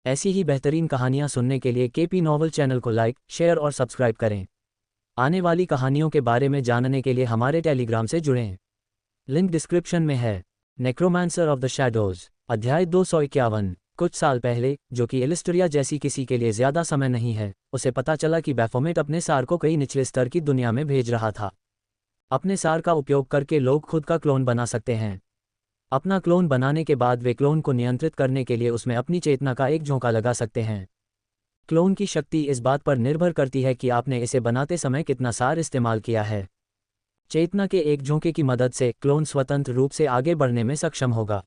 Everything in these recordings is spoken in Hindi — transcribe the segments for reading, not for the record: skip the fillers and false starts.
ऐसी ही बेहतरीन कहानियाँ सुनने के लिए केपी नॉवल चैनल को लाइक, शेयर और सब्सक्राइब करें। आने वाली कहानियों के बारे में जानने के लिए हमारे टेलीग्राम से जुड़ें। लिंक डिस्क्रिप्शन में है। नेक्रोमांसर ऑफ द शैडोज, अध्याय 251। कुछ साल पहले, जो कि एलिस्ट्रिया जैसी किसी के लिए ज्यादा समय नहीं है, उसे पता चला कि बैफोमेट अपने सार को कई निचले स्तर की दुनिया में भेज रहा था। अपने सार का उपयोग करके लोग खुद का क्लोन बना सकते हैं। अपना क्लोन बनाने के बाद वे क्लोन को नियंत्रित करने के लिए उसमें अपनी चेतना का एक झोंका लगा सकते हैं। क्लोन की शक्ति इस बात पर निर्भर करती है कि आपने इसे बनाते समय कितना सार इस्तेमाल किया है। चेतना के एक झोंके की मदद से क्लोन स्वतंत्र रूप से आगे बढ़ने में सक्षम होगा।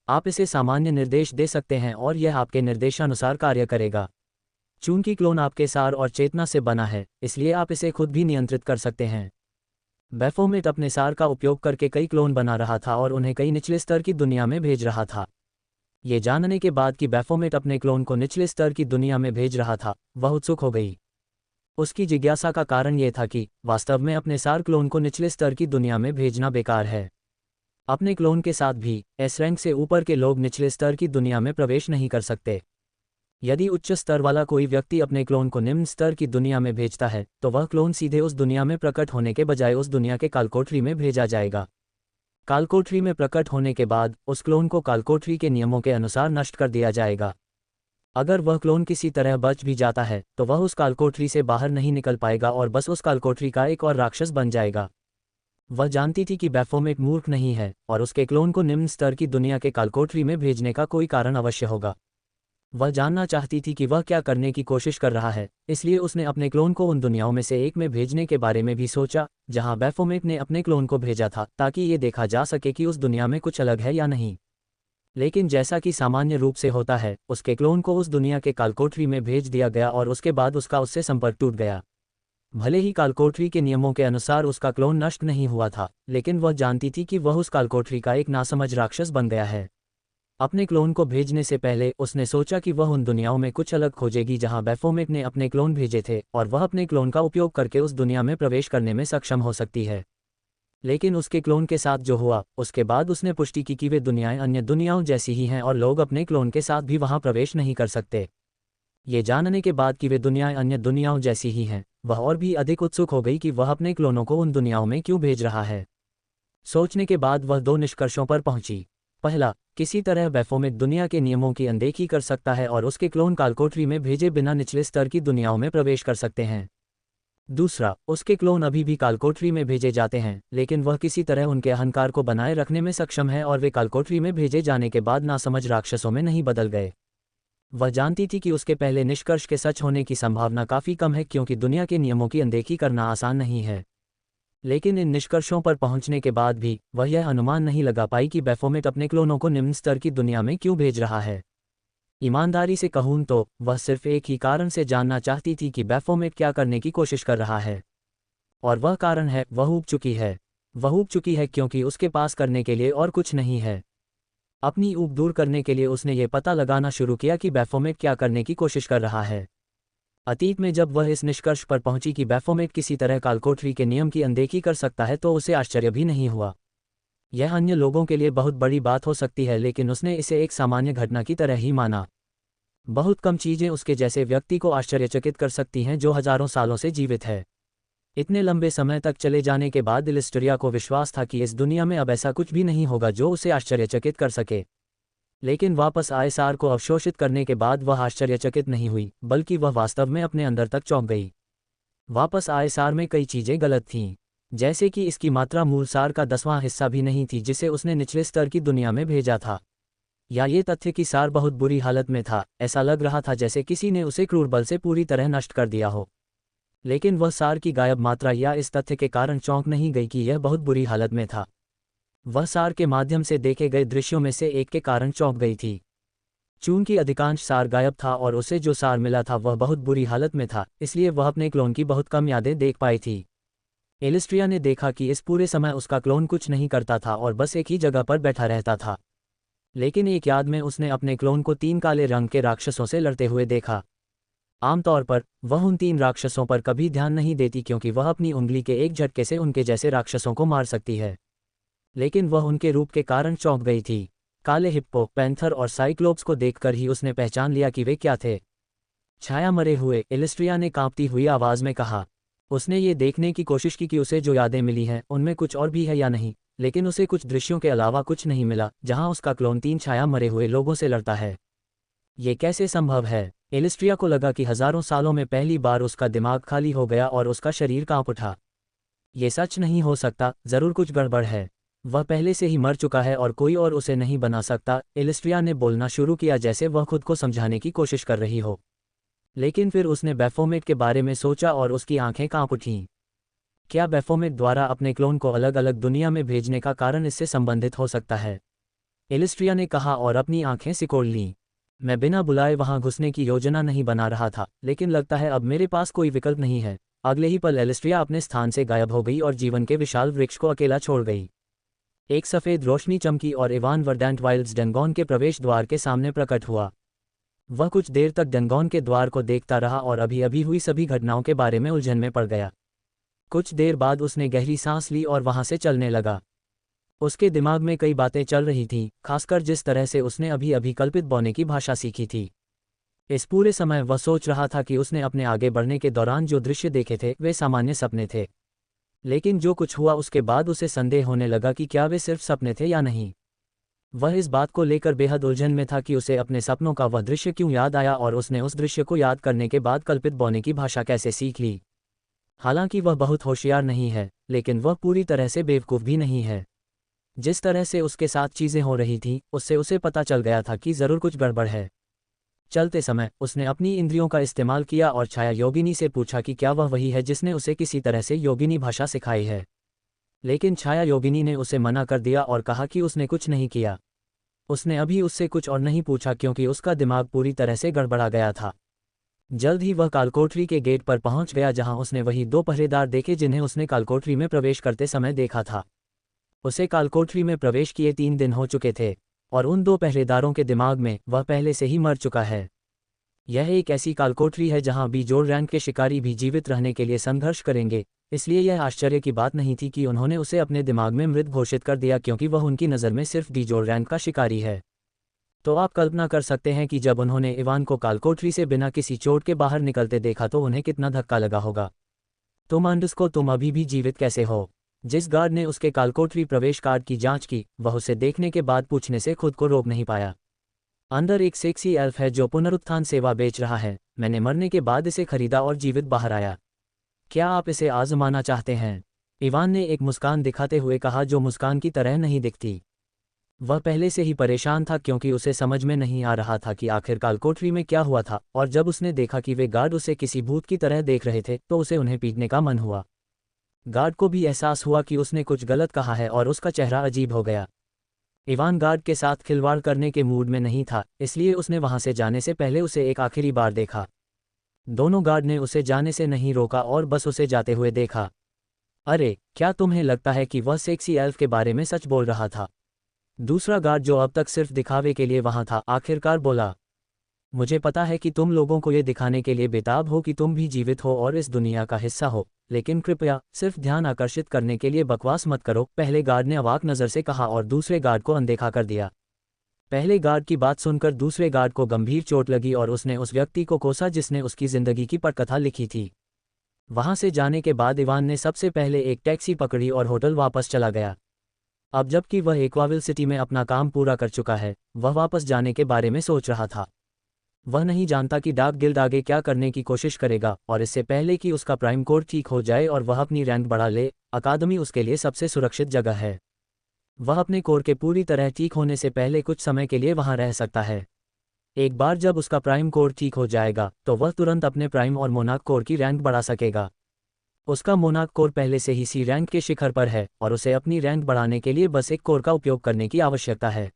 आप इसे सामान्य निर्देश दे सकते हैं और यह आपके निर्देशानुसार कार्य करेगा। चूंकि क्लोन आपके सार और चेतना से बना है, इसलिए आप इसे खुद भी नियंत्रित कर सकते हैं। बैफोमेट अपने सार का उपयोग करके कई क्लोन बना रहा था और उन्हें कई निचले स्तर की दुनिया में भेज रहा था। ये जानने के बाद कि बैफोमेट अपने क्लोन को निचले स्तर की दुनिया में भेज रहा था, वह उत्सुक हो गई। उसकी जिज्ञासा का कारण यह था कि वास्तव में अपने सार क्लोन को निचले स्तर की दुनिया में भेजना बेकार है। अपने क्लोन के साथ भी एस रैंक से ऊपर के लोग निचले स्तर की दुनिया में प्रवेश नहीं कर सकते। यदि उच्च स्तर वाला कोई व्यक्ति अपने क्लोन को निम्न स्तर की दुनिया में भेजता है, तो वह क्लोन सीधे उस दुनिया में प्रकट होने के बजाय उस दुनिया के कालकोठरी में भेजा जाएगा। कालकोठरी में प्रकट होने के बाद उस क्लोन को कालकोठरी के नियमों के अनुसार नष्ट कर दिया जाएगा। अगर वह क्लोन किसी तरह बच भी जाता है, तो वह उस कालकोठरी से बाहर नहीं निकल पाएगा और बस उस कालकोठरी का एक और राक्षस बन जाएगा। वह जानती थी कि बैफोमेट मूर्ख नहीं है और उसके क्लोन को निम्न स्तर की दुनिया के कालकोठरी में भेजने का कोई कारण अवश्य होगा। वह जानना चाहती थी कि वह क्या करने की कोशिश कर रहा है, इसलिए उसने अपने क्लोन को उन दुनियाओं में से एक में भेजने के बारे में भी सोचा जहां बैफोमेट ने अपने क्लोन को भेजा था, ताकि ये देखा जा सके कि उस दुनिया में कुछ अलग है या नहीं। लेकिन जैसा कि सामान्य रूप से होता है, उसके क्लोन को उस दुनिया के कालकोठरी में भेज दिया गया और उसके बाद उसका उससे संपर्क टूट गया। भले ही कालकोठरी के नियमों के अनुसार उसका क्लोन नष्ट नहीं हुआ था, लेकिन वह जानती थी कि वह उस कालकोठरी का एक नासमझ राक्षस बन गया है। अपने क्लोन को भेजने से पहले उसने सोचा कि वह उन दुनियाओं में कुछ अलग खोजेगी जहां बैफोमेट ने अपने क्लोन भेजे थे और वह अपने क्लोन का उपयोग करके उस दुनिया में प्रवेश करने में सक्षम हो सकती है। लेकिन उसके क्लोन के साथ जो हुआ, उसके बाद उसने पुष्टि की कि वे दुनियाएं अन्य दुनियाओं जैसी ही हैं और लोग अपने क्लोन के साथ भी वहां प्रवेश नहीं कर सकते। ये जानने के बाद कि वे दुनियाएं अन्य दुनियाओं जैसी ही हैं, वह और भी अधिक उत्सुक हो गई कि वह अपने क्लोनों को उन दुनियाओं में क्यों भेज रहा है। सोचने के बाद वह दो निष्कर्षों पर पहुंची। पहला, किसी तरह बैफोमेट दुनिया के नियमों की अनदेखी कर सकता है और उसके क्लोन कालकोठरी में भेजे बिना निचले स्तर की दुनियाओं में प्रवेश कर सकते हैं। दूसरा, उसके क्लोन अभी भी कालकोठरी में भेजे जाते हैं, लेकिन वह किसी तरह उनके अहंकार को बनाए रखने में सक्षम है और वे कालकोठरी में भेजे जाने के बाद नासमझ राक्षसों में नहीं बदल गए। वह जानती थी कि उसके पहले निष्कर्ष के सच होने की संभावना काफ़ी कम है, क्योंकि दुनिया के नियमों की अनदेखी करना आसान नहीं है। लेकिन इन निष्कर्षों पर पहुंचने के बाद भी वह यह अनुमान नहीं लगा पाई कि बैफोमेट अपने क्लोनों को निम्न स्तर की दुनिया में क्यों भेज रहा है। ईमानदारी से कहूं तो वह सिर्फ एक ही कारण से जानना चाहती थी कि बैफोमेट क्या करने की कोशिश कर रहा है, और वह कारण है वह ऊब चुकी है। वह ऊब चुकी है क्योंकि उसके पास करने के लिए और कुछ नहीं है। अपनी ऊब दूर करने के लिए उसने ये पता लगाना शुरू किया कि बैफोमेट क्या करने की कोशिश कर रहा है। अतीत में जब वह इस निष्कर्ष पर पहुंची कि बैफोमेट किसी तरह कालकोठरी के नियम की अनदेखी कर सकता है, तो उसे आश्चर्य भी नहीं हुआ। यह अन्य लोगों के लिए बहुत बड़ी बात हो सकती है, लेकिन उसने इसे एक सामान्य घटना की तरह ही माना। बहुत कम चीजें उसके जैसे व्यक्ति को आश्चर्यचकित कर सकती हैं जो हजारों सालों से जीवित है। इतने लंबे समय तक चले जाने के बाद एलिस्ट्रिया को विश्वास था कि इस दुनिया में अब ऐसा कुछ भी नहीं होगा जो उसे आश्चर्यचकित कर सके। लेकिन वापस आए सार को अवशोषित करने के बाद वह आश्चर्यचकित नहीं हुई, बल्कि वह वास्तव में अपने अंदर तक चौंक गई। वापस आए सार में कई चीजें गलत थीं, जैसे कि इसकी मात्रा मूल सार का 10वां हिस्सा भी नहीं थी जिसे उसने निचले स्तर की दुनिया में भेजा था, या ये तथ्य कि सार बहुत बुरी हालत में था। ऐसा लग रहा था जैसे किसी ने उसे क्रूर बल से पूरी तरह नष्ट कर दिया हो। लेकिन वह सार की गायब मात्रा या इस तथ्य के कारण चौंक नहीं गई कि यह बहुत बुरी हालत में था। वह सार के माध्यम से देखे गए दृश्यों में से एक के कारण चौंक गई थी। चूंकि अधिकांश सार गायब था और उसे जो सार मिला था वह बहुत बुरी हालत में था, इसलिए वह अपने क्लोन की बहुत कम यादें देख पाई थी। एलिस्ट्रिया ने देखा कि इस पूरे समय उसका क्लोन कुछ नहीं करता था और बस एक ही जगह पर बैठा रहता था। लेकिन एक याद में उसने अपने क्लोन को 3 काले रंग के राक्षसों से लड़ते हुए देखा। आमतौर पर वह उन 3 राक्षसों पर कभी ध्यान नहीं देती, क्योंकि वह अपनी उंगली के एक झटके से उनके जैसे राक्षसों को मार सकती है। लेकिन वह उनके रूप के कारण चौंक गई थी। काले हिप्पो, पैंथर और साइक्लोप्स को देखकर ही उसने पहचान लिया कि वे क्या थे। छाया मरे हुए, एलिस्ट्रिया ने कांपती हुई आवाज में कहा। उसने ये देखने की कोशिश की कि उसे जो यादें मिली हैं उनमें कुछ और भी है या नहीं, लेकिन उसे कुछ दृश्यों के अलावा कुछ नहीं मिला जहां उसका क्लोन 3 छाया मरे हुए लोगों से लड़ता है। ये कैसे संभव है? एलिस्ट्रिया को लगा कि हजारों सालों में पहली बार उसका दिमाग खाली हो गया और उसका शरीर कांप उठा। ये सच नहीं हो सकता, जरूर कुछ गड़बड़ है। वह पहले से ही मर चुका है और कोई और उसे नहीं बना सकता। एलिस्ट्रिया ने बोलना शुरू किया जैसे वह खुद को समझाने की कोशिश कर रही हो, लेकिन फिर उसने बैफोमेट के बारे में सोचा और उसकी आंखें कांप उठीं। क्या बैफोमेट द्वारा अपने क्लोन को अलग अलग दुनिया में भेजने का कारण इससे संबंधित हो सकता है? एलिस्ट्रिया ने कहा और अपनी आंखें सिकोड़ लीं। मैं बिना बुलाए वहां घुसने की योजना नहीं बना रहा था, लेकिन लगता है अब मेरे पास कोई विकल्प नहीं है। अगले ही पल एलिस्ट्रिया अपने स्थान से गायब हो गई और जीवन के विशाल वृक्ष को अकेला छोड़ गई। एक सफ़ेद रोशनी चमकी और इवान वर्डांट वाइल्ड्स डेंगॉन के प्रवेश द्वार के सामने प्रकट हुआ। वह कुछ देर तक डेंगॉन के द्वार को देखता रहा और अभी अभी हुई सभी घटनाओं के बारे में उलझन में पड़ गया। कुछ देर बाद उसने गहरी सांस ली और वहां से चलने लगा। उसके दिमाग में कई बातें चल रही थीं, खासकर जिस तरह से उसने अभी अभी कल्पित बौने की भाषा सीखी थी। इस पूरे समय वह सोच रहा था कि उसने अपने आगे बढ़ने के दौरान जो दृश्य देखे थे वे सामान्य सपने थे, लेकिन जो कुछ हुआ उसके बाद उसे संदेह होने लगा कि क्या वे सिर्फ सपने थे या नहीं। वह इस बात को लेकर बेहद उलझन में था कि उसे अपने सपनों का वह दृश्य क्यों याद आया और उसने उस दृश्य को याद करने के बाद कल्पित बौने की भाषा कैसे सीख ली। हालांकि वह बहुत होशियार नहीं है, लेकिन वह पूरी तरह से बेवकूफ़ भी नहीं है। जिस तरह से उसके साथ चीज़ें हो रही थीं, उससे उसे पता चल गया था कि ज़रूर कुछ गड़बड़ है। चलते समय उसने अपनी इंद्रियों का इस्तेमाल किया और छाया योगिनी से पूछा कि क्या वह वही है जिसने उसे किसी तरह से योगिनी भाषा सिखाई है, लेकिन छाया योगिनी ने उसे मना कर दिया और कहा कि उसने कुछ नहीं किया। उसने अभी उससे कुछ और नहीं पूछा क्योंकि उसका दिमाग पूरी तरह से गड़बड़ा गया था। जल्द ही वह कालकोठरी के गेट पर पहुंच गया जहां उसने वही 2 पहरेदार देखे जिन्हें उसने कालकोठरी में प्रवेश करते समय देखा था। उसे कालकोठरी में प्रवेश किए 3 दिन हो चुके थे और उन 2 पहरेदारों के दिमाग में वह पहले से ही मर चुका है। यह एक ऐसी कालकोठरी है जहां बीजोड़ रैंक के शिकारी भी जीवित रहने के लिए संघर्ष करेंगे, इसलिए यह आश्चर्य की बात नहीं थी कि उन्होंने उसे अपने दिमाग में मृत घोषित कर दिया क्योंकि वह उनकी नज़र में सिर्फ बीजोड़ रैंक का शिकारी है। तो आप कल्पना कर सकते हैं कि जब उन्होंने इवान को कालकोठरी से बिना किसी चोट के बाहर निकलते देखा तो उन्हें कितना धक्का लगा होगा। तुम अंडस्को, तुम अभी भी जीवित कैसे हो? जिस गार्ड ने उसके कालकोठरी प्रवेश कार्ड की जांच की, वह उसे देखने के बाद पूछने से खुद को रोक नहीं पाया। अंदर एक सेक्सी एल्फ है जो पुनरुत्थान सेवा बेच रहा है। मैंने मरने के बाद इसे खरीदा और जीवित बाहर आया। क्या आप इसे आजमाना चाहते हैं? इवान ने एक मुस्कान दिखाते हुए कहा जो मुस्कान की तरह नहीं दिखती। वह पहले से ही परेशान था क्योंकि उसे समझ में नहीं आ रहा था कि आखिर कालकोठरी में क्या हुआ था, और जब उसने देखा कि वे गार्ड उसे किसी भूत की तरह देख रहे थे तो उसे उन्हें पीटने का मन हुआ। गार्ड को भी एहसास हुआ कि उसने कुछ गलत कहा है और उसका चेहरा अजीब हो गया। इवान गार्ड के साथ खिलवाड़ करने के मूड में नहीं था, इसलिए उसने वहां से जाने से पहले उसे एक आखिरी बार देखा। दोनों गार्ड ने उसे जाने से नहीं रोका और बस उसे जाते हुए देखा। अरे, क्या तुम्हें लगता है कि वह सेक्सी एल्फ के बारे में सच बोल रहा था? दूसरा गार्ड जो अब तक सिर्फ दिखावे के लिए वहां था आखिरकार बोला। मुझे पता है कि तुम लोगों को ये दिखाने के लिए बेताब हो कि तुम भी जीवित हो और इस दुनिया का हिस्सा हो, लेकिन कृपया सिर्फ ध्यान आकर्षित करने के लिए बकवास मत करो, पहले गार्ड ने अवाक नज़र से कहा और दूसरे गार्ड को अनदेखा कर दिया। पहले गार्ड की बात सुनकर दूसरे गार्ड को गंभीर चोट लगी और उसने उस व्यक्ति को कोसा जिसने उसकी जिंदगी की पटकथा लिखी थी। वहां से जाने के बाद इवान ने सबसे पहले एक टैक्सी पकड़ी और होटल वापस चला गया। अब जबकि वह एक्वाविल सिटी में अपना काम पूरा कर चुका है, वह वापस जाने के बारे में सोच रहा था। वह नहीं जानता कि डार्क गिल्ड आगे क्या करने की कोशिश करेगा, और इससे पहले कि उसका प्राइम कोर ठीक हो जाए और वह अपनी रैंक बढ़ा ले, अकादमी उसके लिए सबसे सुरक्षित जगह है। वह अपने कोर के पूरी तरह ठीक होने से पहले कुछ समय के लिए वहां रह सकता है। एक बार जब उसका प्राइम कोर ठीक हो जाएगा तो वह तुरंत अपने प्राइम और मोनाक कोर की रैंक बढ़ा सकेगा। उसका मोनाक कोर पहले से ही सी रैंक के शिखर पर है और उसे अपनी रैंक बढ़ाने के लिए बस एक कोर का उपयोग करने की आवश्यकता है।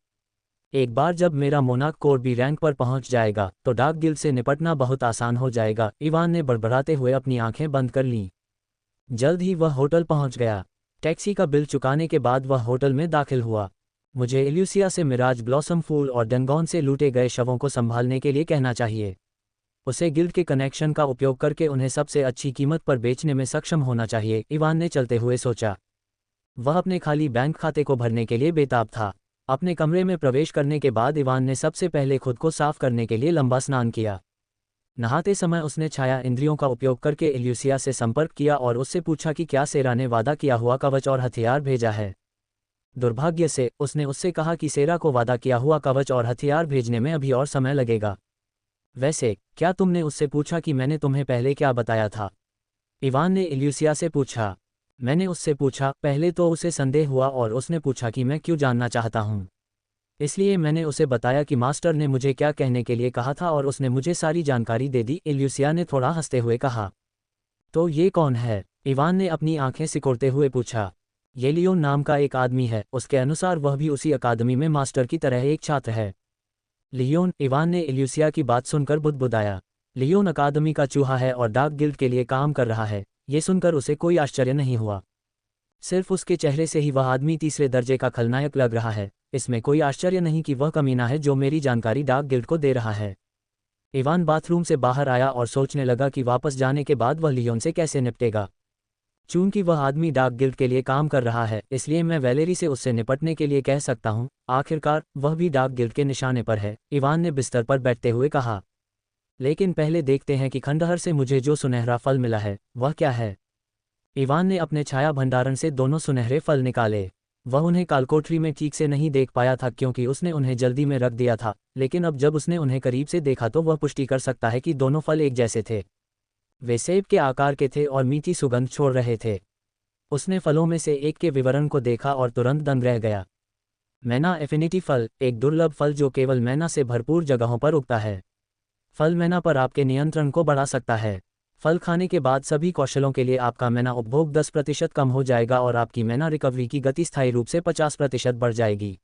एक बार जब मेरा मोनाक कोर भी रैंक पर पहुंच जाएगा तो डार्क गिल्ड से निपटना बहुत आसान हो जाएगा। इवान ने बड़बड़ाते हुए अपनी आंखें बंद कर लीं। जल्द ही वह होटल पहुंच गया। टैक्सी का बिल चुकाने के बाद वह होटल में दाखिल हुआ। मुझे एल्यूसिया से मिराज ब्लॉसम फूल और डेंगॉन से लूटे गए शवों को संभालने के लिए कहना चाहिए। उसे गिल्ड के कनेक्शन का उपयोग करके उन्हें सबसे अच्छी कीमत पर बेचने में सक्षम होना चाहिए, इवान ने चलते हुए सोचा। वह अपने खाली बैंक खाते को भरने के लिए बेताब था। अपने कमरे में प्रवेश करने के बाद इवान ने सबसे पहले खुद को साफ करने के लिए लंबा स्नान किया। नहाते समय उसने छाया इंद्रियों का उपयोग करके इल्यूसिया से संपर्क किया और उससे पूछा कि क्या सेरा ने वादा किया हुआ कवच और हथियार भेजा है। दुर्भाग्य से उसने उससे कहा कि सेरा को वादा किया हुआ कवच और हथियार भेजने में अभी और समय लगेगा। वैसे क्या तुमने उससे पूछा कि मैंने तुम्हें पहले क्या बताया था? इवान ने इल्यूसिया से पूछा। मैंने उससे पूछा। पहले तो उसे संदेह हुआ और उसने पूछा कि मैं क्यों जानना चाहता हूँ। इसलिए मैंने उसे बताया कि मास्टर ने मुझे क्या कहने के लिए कहा था और उसने मुझे सारी जानकारी दे दी। इल्यूसिया ने थोड़ा हंसते हुए कहा। तो ये कौन है? इवान ने अपनी आंखें सिकोड़ते हुए पूछा। ये लियोन नाम का एक आदमी है। उसके अनुसार वह भी उसी अकादमी में मास्टर की तरह एक छात्र है। लियोन? इवान ने इल्यूसिया की बात सुनकर बुदबुदाया। लियोन अकादमी का चूहा है और डार्क गिल्ड के लिए काम कर रहा है। ये सुनकर उसे कोई आश्चर्य नहीं हुआ। सिर्फ उसके चेहरे से ही वह आदमी तीसरे दर्जे का खलनायक लग रहा है। इसमें कोई आश्चर्य नहीं कि वह कमीना है जो मेरी जानकारी डार्क गिल्ड को दे रहा है। इवान बाथरूम से बाहर आया और सोचने लगा कि वापस जाने के बाद वह लियोन से कैसे निपटेगा। चूंकि वह आदमी डार्क गिल्ड के लिए काम कर रहा है, इसलिए मैं वैलेरी से उससे निपटने के लिए कह सकता हूँ। आखिरकार वह भी डार्क गिल्ड के निशाने पर है, इवान ने बिस्तर पर बैठते हुए कहा। लेकिन पहले देखते हैं कि खंडहर से मुझे जो सुनहरा फल मिला है वह क्या है। इवान ने अपने छाया भंडारण से दोनों सुनहरे फल निकाले। वह उन्हें कालकोठरी में ठीक से नहीं देख पाया था क्योंकि उसने उन्हें जल्दी में रख दिया था, लेकिन अब जब उसने उन्हें करीब से देखा तो वह पुष्टि कर सकता है कि दोनों फल एक जैसे थे। वे सेब के आकार के थे और मीठी सुगंध छोड़ रहे थे। उसने फलों में से एक के विवरण को देखा और तुरंत दंग रह गया। मैना एफिनिटी फल, एक दुर्लभ फल जो केवल मैना से भरपूर जगहों पर उगता है। फल मैना पर आपके नियंत्रण को बढ़ा सकता है। फल खाने के बाद सभी कौशलों के लिए आपका मैना उपभोग 10% कम हो जाएगा और आपकी मैना रिकवरी की गति स्थायी रूप से 50% बढ़ जाएगी।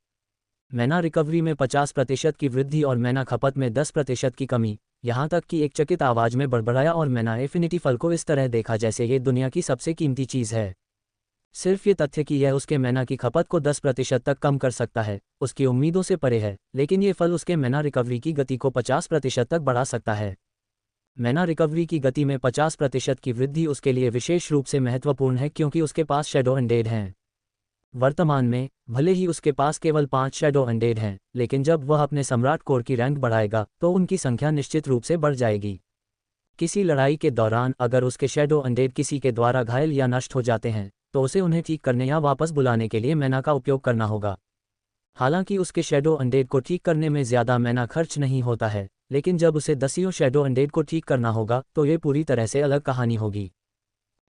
मैना रिकवरी में 50% की वृद्धि और मैना खपत में 10% की कमी। यहाँ तक कि एक चकित आवाज में बड़बड़ाया और मैना एफिनिटी फल को इस तरह देखा जैसे ये दुनिया की सबसे कीमती चीज़ है। सिर्फ ये तथ्य कि यह उसके मैना की खपत को 10% तक कम कर सकता है उसकी उम्मीदों से परे है, लेकिन ये फल उसके मैना रिकवरी की गति को 50% तक बढ़ा सकता है। मैना रिकवरी की गति में 50% की वृद्धि उसके लिए विशेष रूप से महत्वपूर्ण है क्योंकि उसके पास शैडो अनडेड हैं। वर्तमान में भले ही उसके पास केवल 5 शैडो अनडेड हैं, लेकिन जब वह अपने सम्राट कोर की रैंक बढ़ाएगा तो उनकी संख्या निश्चित रूप से बढ़ जाएगी। किसी लड़ाई के दौरान अगर उसके शैडो अनडेड किसी के द्वारा घायल या नष्ट हो जाते हैं तो उसे उन्हें ठीक करने या वापस बुलाने के लिए मैना का उपयोग करना होगा। हालांकि उसके शैडो अनडेड को ठीक करने में ज़्यादा मैना खर्च नहीं होता है, लेकिन जब उसे 10 शैडो अनडेड को ठीक करना होगा तो ये पूरी तरह से अलग कहानी होगी।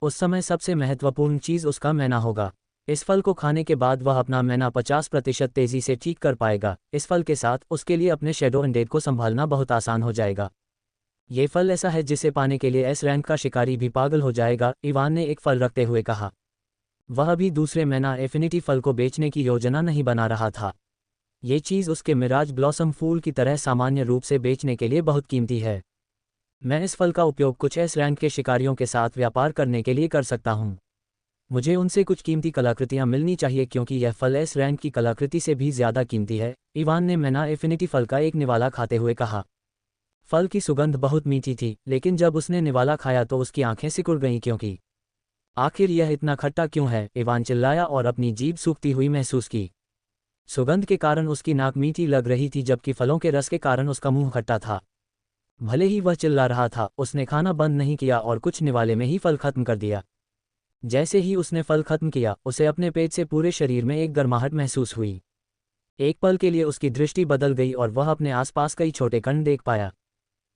उस समय सबसे महत्वपूर्ण चीज़ उसका मैना होगा। इस फल को खाने के बाद वह अपना मैना 50% तेज़ी से ठीक कर पाएगा। इस फल के साथ उसके लिए अपने शैडो अनडेड को संभालना बहुत आसान हो जाएगा। ये फल ऐसा है जिसे पाने के लिए एस रैंक का शिकारी भी पागल हो जाएगा, इवान ने एक फल रखते हुए कहा। वह भी दूसरे मैना एफिनिटी फल को बेचने की योजना नहीं बना रहा था। ये चीज़ उसके मिराज ब्लॉसम फूल की तरह सामान्य रूप से बेचने के लिए बहुत कीमती है। मैं इस फल का उपयोग कुछ एस रैंक के शिकारियों के साथ व्यापार करने के लिए कर सकता हूँ। मुझे उनसे कुछ कीमती कलाकृतियाँ मिलनी चाहिए क्योंकि यह फल एस रैंक की कलाकृति से भी ज़्यादा कीमती है, इवान ने मैना एफिनिटी फल का एक निवाला खाते हुए कहा। फल की सुगंध बहुत मीठी थी, लेकिन जब उसने निवाला खाया तो उसकी आंखें सिकुड़ गईं क्योंकि आखिर यह इतना खट्टा क्यों है, इवान चिल्लाया और अपनी जीभ सूखती हुई महसूस की। सुगंध के कारण उसकी नाक मीठी लग रही थी जबकि फलों के रस के कारण उसका मुंह खट्टा था। भले ही वह चिल्ला रहा था, उसने खाना बंद नहीं किया और कुछ निवाले में ही फल खत्म कर दिया। जैसे ही उसने फल खत्म किया उसे अपने पेट से पूरे शरीर में एक गर्माहट महसूस हुई। एक पल के लिए उसकी दृष्टि बदल गई और वह अपने आसपास कई छोटे कण देख पाया।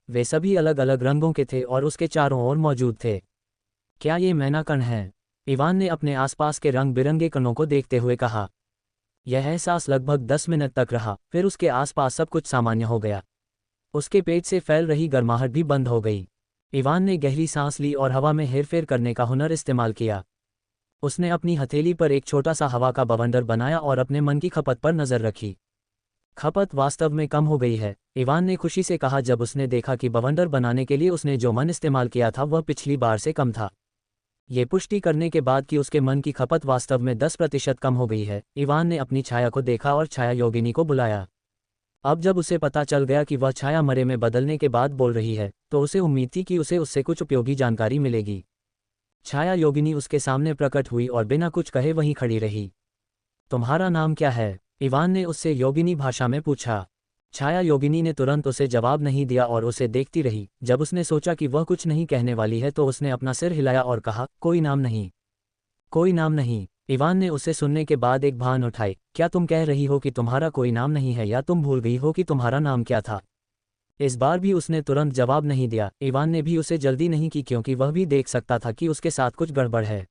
वे सभी अलग अलग रंगों के थे और उसके चारों ओर मौजूद थे। क्या ये मैना कण हैं? इवान ने अपने आसपास के रंग बिरंगे कणों को देखते हुए कहा। यह एहसास लगभग 10 मिनट तक रहा, फिर उसके आसपास सब कुछ सामान्य हो गया। उसके पेट से फैल रही गर्माहट भी बंद हो गई। इवान ने गहरी सांस ली और हवा में हेरफेर करने का हुनर इस्तेमाल किया। उसने अपनी हथेली पर एक छोटा सा हवा का बवंडर बनाया और अपने मन की खपत पर नजर रखी। खपत वास्तव में कम हो गई है, इवान ने खुशी से कहा जब उसने देखा कि बवंडर बनाने के लिए उसने जो मन इस्तेमाल किया था वह पिछली बार से कम था। ये पुष्टि करने के बाद कि उसके मन की खपत वास्तव में 10% कम हो गई है, इवान ने अपनी छाया को देखा और छाया योगिनी को बुलाया। अब जब उसे पता चल गया कि वह छाया मरे में बदलने के बाद बोल रही है तो उसे उम्मीद थी कि उसे उससे कुछ उपयोगी जानकारी मिलेगी। छाया योगिनी उसके सामने प्रकट हुई और बिना कुछ कहे वहीं खड़ी रही। तुम्हारा नाम क्या है? इवान ने उससे योगिनी भाषा में पूछा। छाया योगिनी ने तुरंत उसे जवाब नहीं दिया और उसे देखती रही। जब उसने सोचा कि वह कुछ नहीं कहने वाली है तो उसने अपना सिर हिलाया और कहा, कोई नाम नहीं, कोई नाम नहीं। इवान ने उसे सुनने के बाद एक भान उठाई। क्या तुम कह रही हो कि तुम्हारा कोई नाम नहीं है, या तुम भूल गई हो कि तुम्हारा नाम क्या था? इस बार भी उसने तुरंत जवाब नहीं दिया। इवान ने भी उसे जल्दी नहीं की क्योंकि वह भी देख सकता था कि उसके साथ कुछ गड़बड़ है।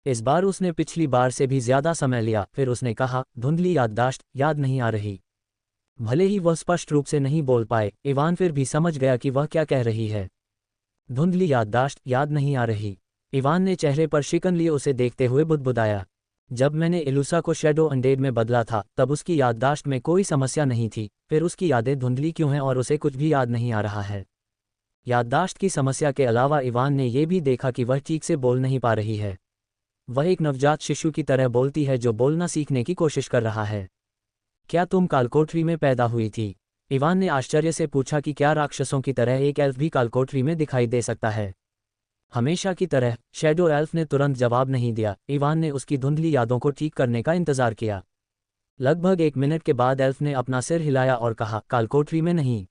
इस बार उसने पिछली बार से भी ज्यादा समय लिया। फिर उसने कहा, धुंधली याददाश्त, याद नहीं आ रही। भले ही वह स्पष्ट रूप से नहीं बोल पाए, इवान फिर भी समझ गया कि वह क्या कह रही है। धुंधली याददाश्त, याद नहीं आ रही। इवान ने चेहरे पर शिकन लिए उसे देखते हुए बुदबुदाया। जब मैंने इलूसा को शैडो अनडेड में बदला था तब उसकी याददाश्त में कोई समस्या नहीं थी, फिर उसकी यादें धुंधली क्यों हैं और उसे कुछ भी याद नहीं आ रहा है? याददाश्त की समस्या के अलावा इवान ने यह भी देखा कि वह ठीक से बोल नहीं पा रही है। वह एक नवजात शिशु की तरह बोलती है जो बोलना सीखने की कोशिश कर रहा है। क्या तुम कालकोठरी में पैदा हुई थी? इवान ने आश्चर्य से पूछा कि क्या राक्षसों की तरह एक एल्फ भी कालकोठरी में दिखाई दे सकता है? हमेशा की तरह शैडो एल्फ ने तुरंत जवाब नहीं दिया। इवान ने उसकी धुंधली यादों को ठीक करने का इंतजार किया। लगभग 1 मिनट के बाद एल्फ ने अपना सिर हिलाया और कहा, कालकोठरी में नहीं।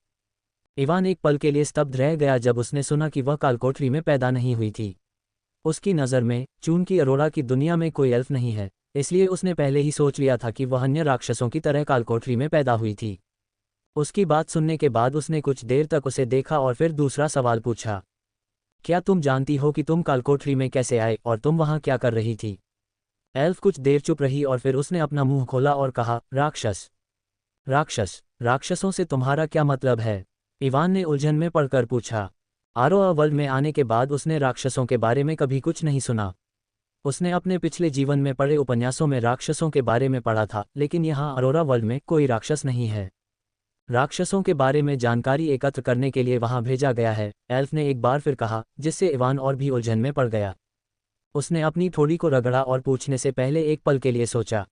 इवान एक पल के लिए स्तब्ध रह गया जब उसने सुना कि वह कालकोठरी में पैदा नहीं हुई थी। उसकी नज़र में चून की अरोरा की दुनिया में कोई एल्फ नहीं है, इसलिए उसने पहले ही सोच लिया था कि वह अन्य राक्षसों की तरह कालकोठरी में पैदा हुई थी। उसकी बात सुनने के बाद उसने कुछ देर तक उसे देखा और फिर दूसरा सवाल पूछा, क्या तुम जानती हो कि तुम कालकोठरी में कैसे आए और तुम वहां क्या कर रही थी? एल्फ कुछ देर चुप रही और फिर उसने अपना मुंह खोला और कहा, राक्षस। राक्षस? राक्षसों से तुम्हारा क्या मतलब है? इवान ने उलझन में पड़कर पूछा। आरोआ वर्ल्ड में आने के बाद उसने राक्षसों के बारे में कभी कुछ नहीं सुना। उसने अपने पिछले जीवन में पढ़े उपन्यासों में राक्षसों के बारे में पढ़ा था, लेकिन यहाँ अरोरा वर्ल्ड में कोई राक्षस नहीं है। राक्षसों के बारे में जानकारी एकत्र करने के लिए वहां भेजा गया है, एल्फ ने एक बार फिर कहा, जिससे इवान और भी उलझन में पड़ गया। उसने अपनी ठोड़ी को रगड़ा और पूछने से पहले एक पल के लिए सोचा,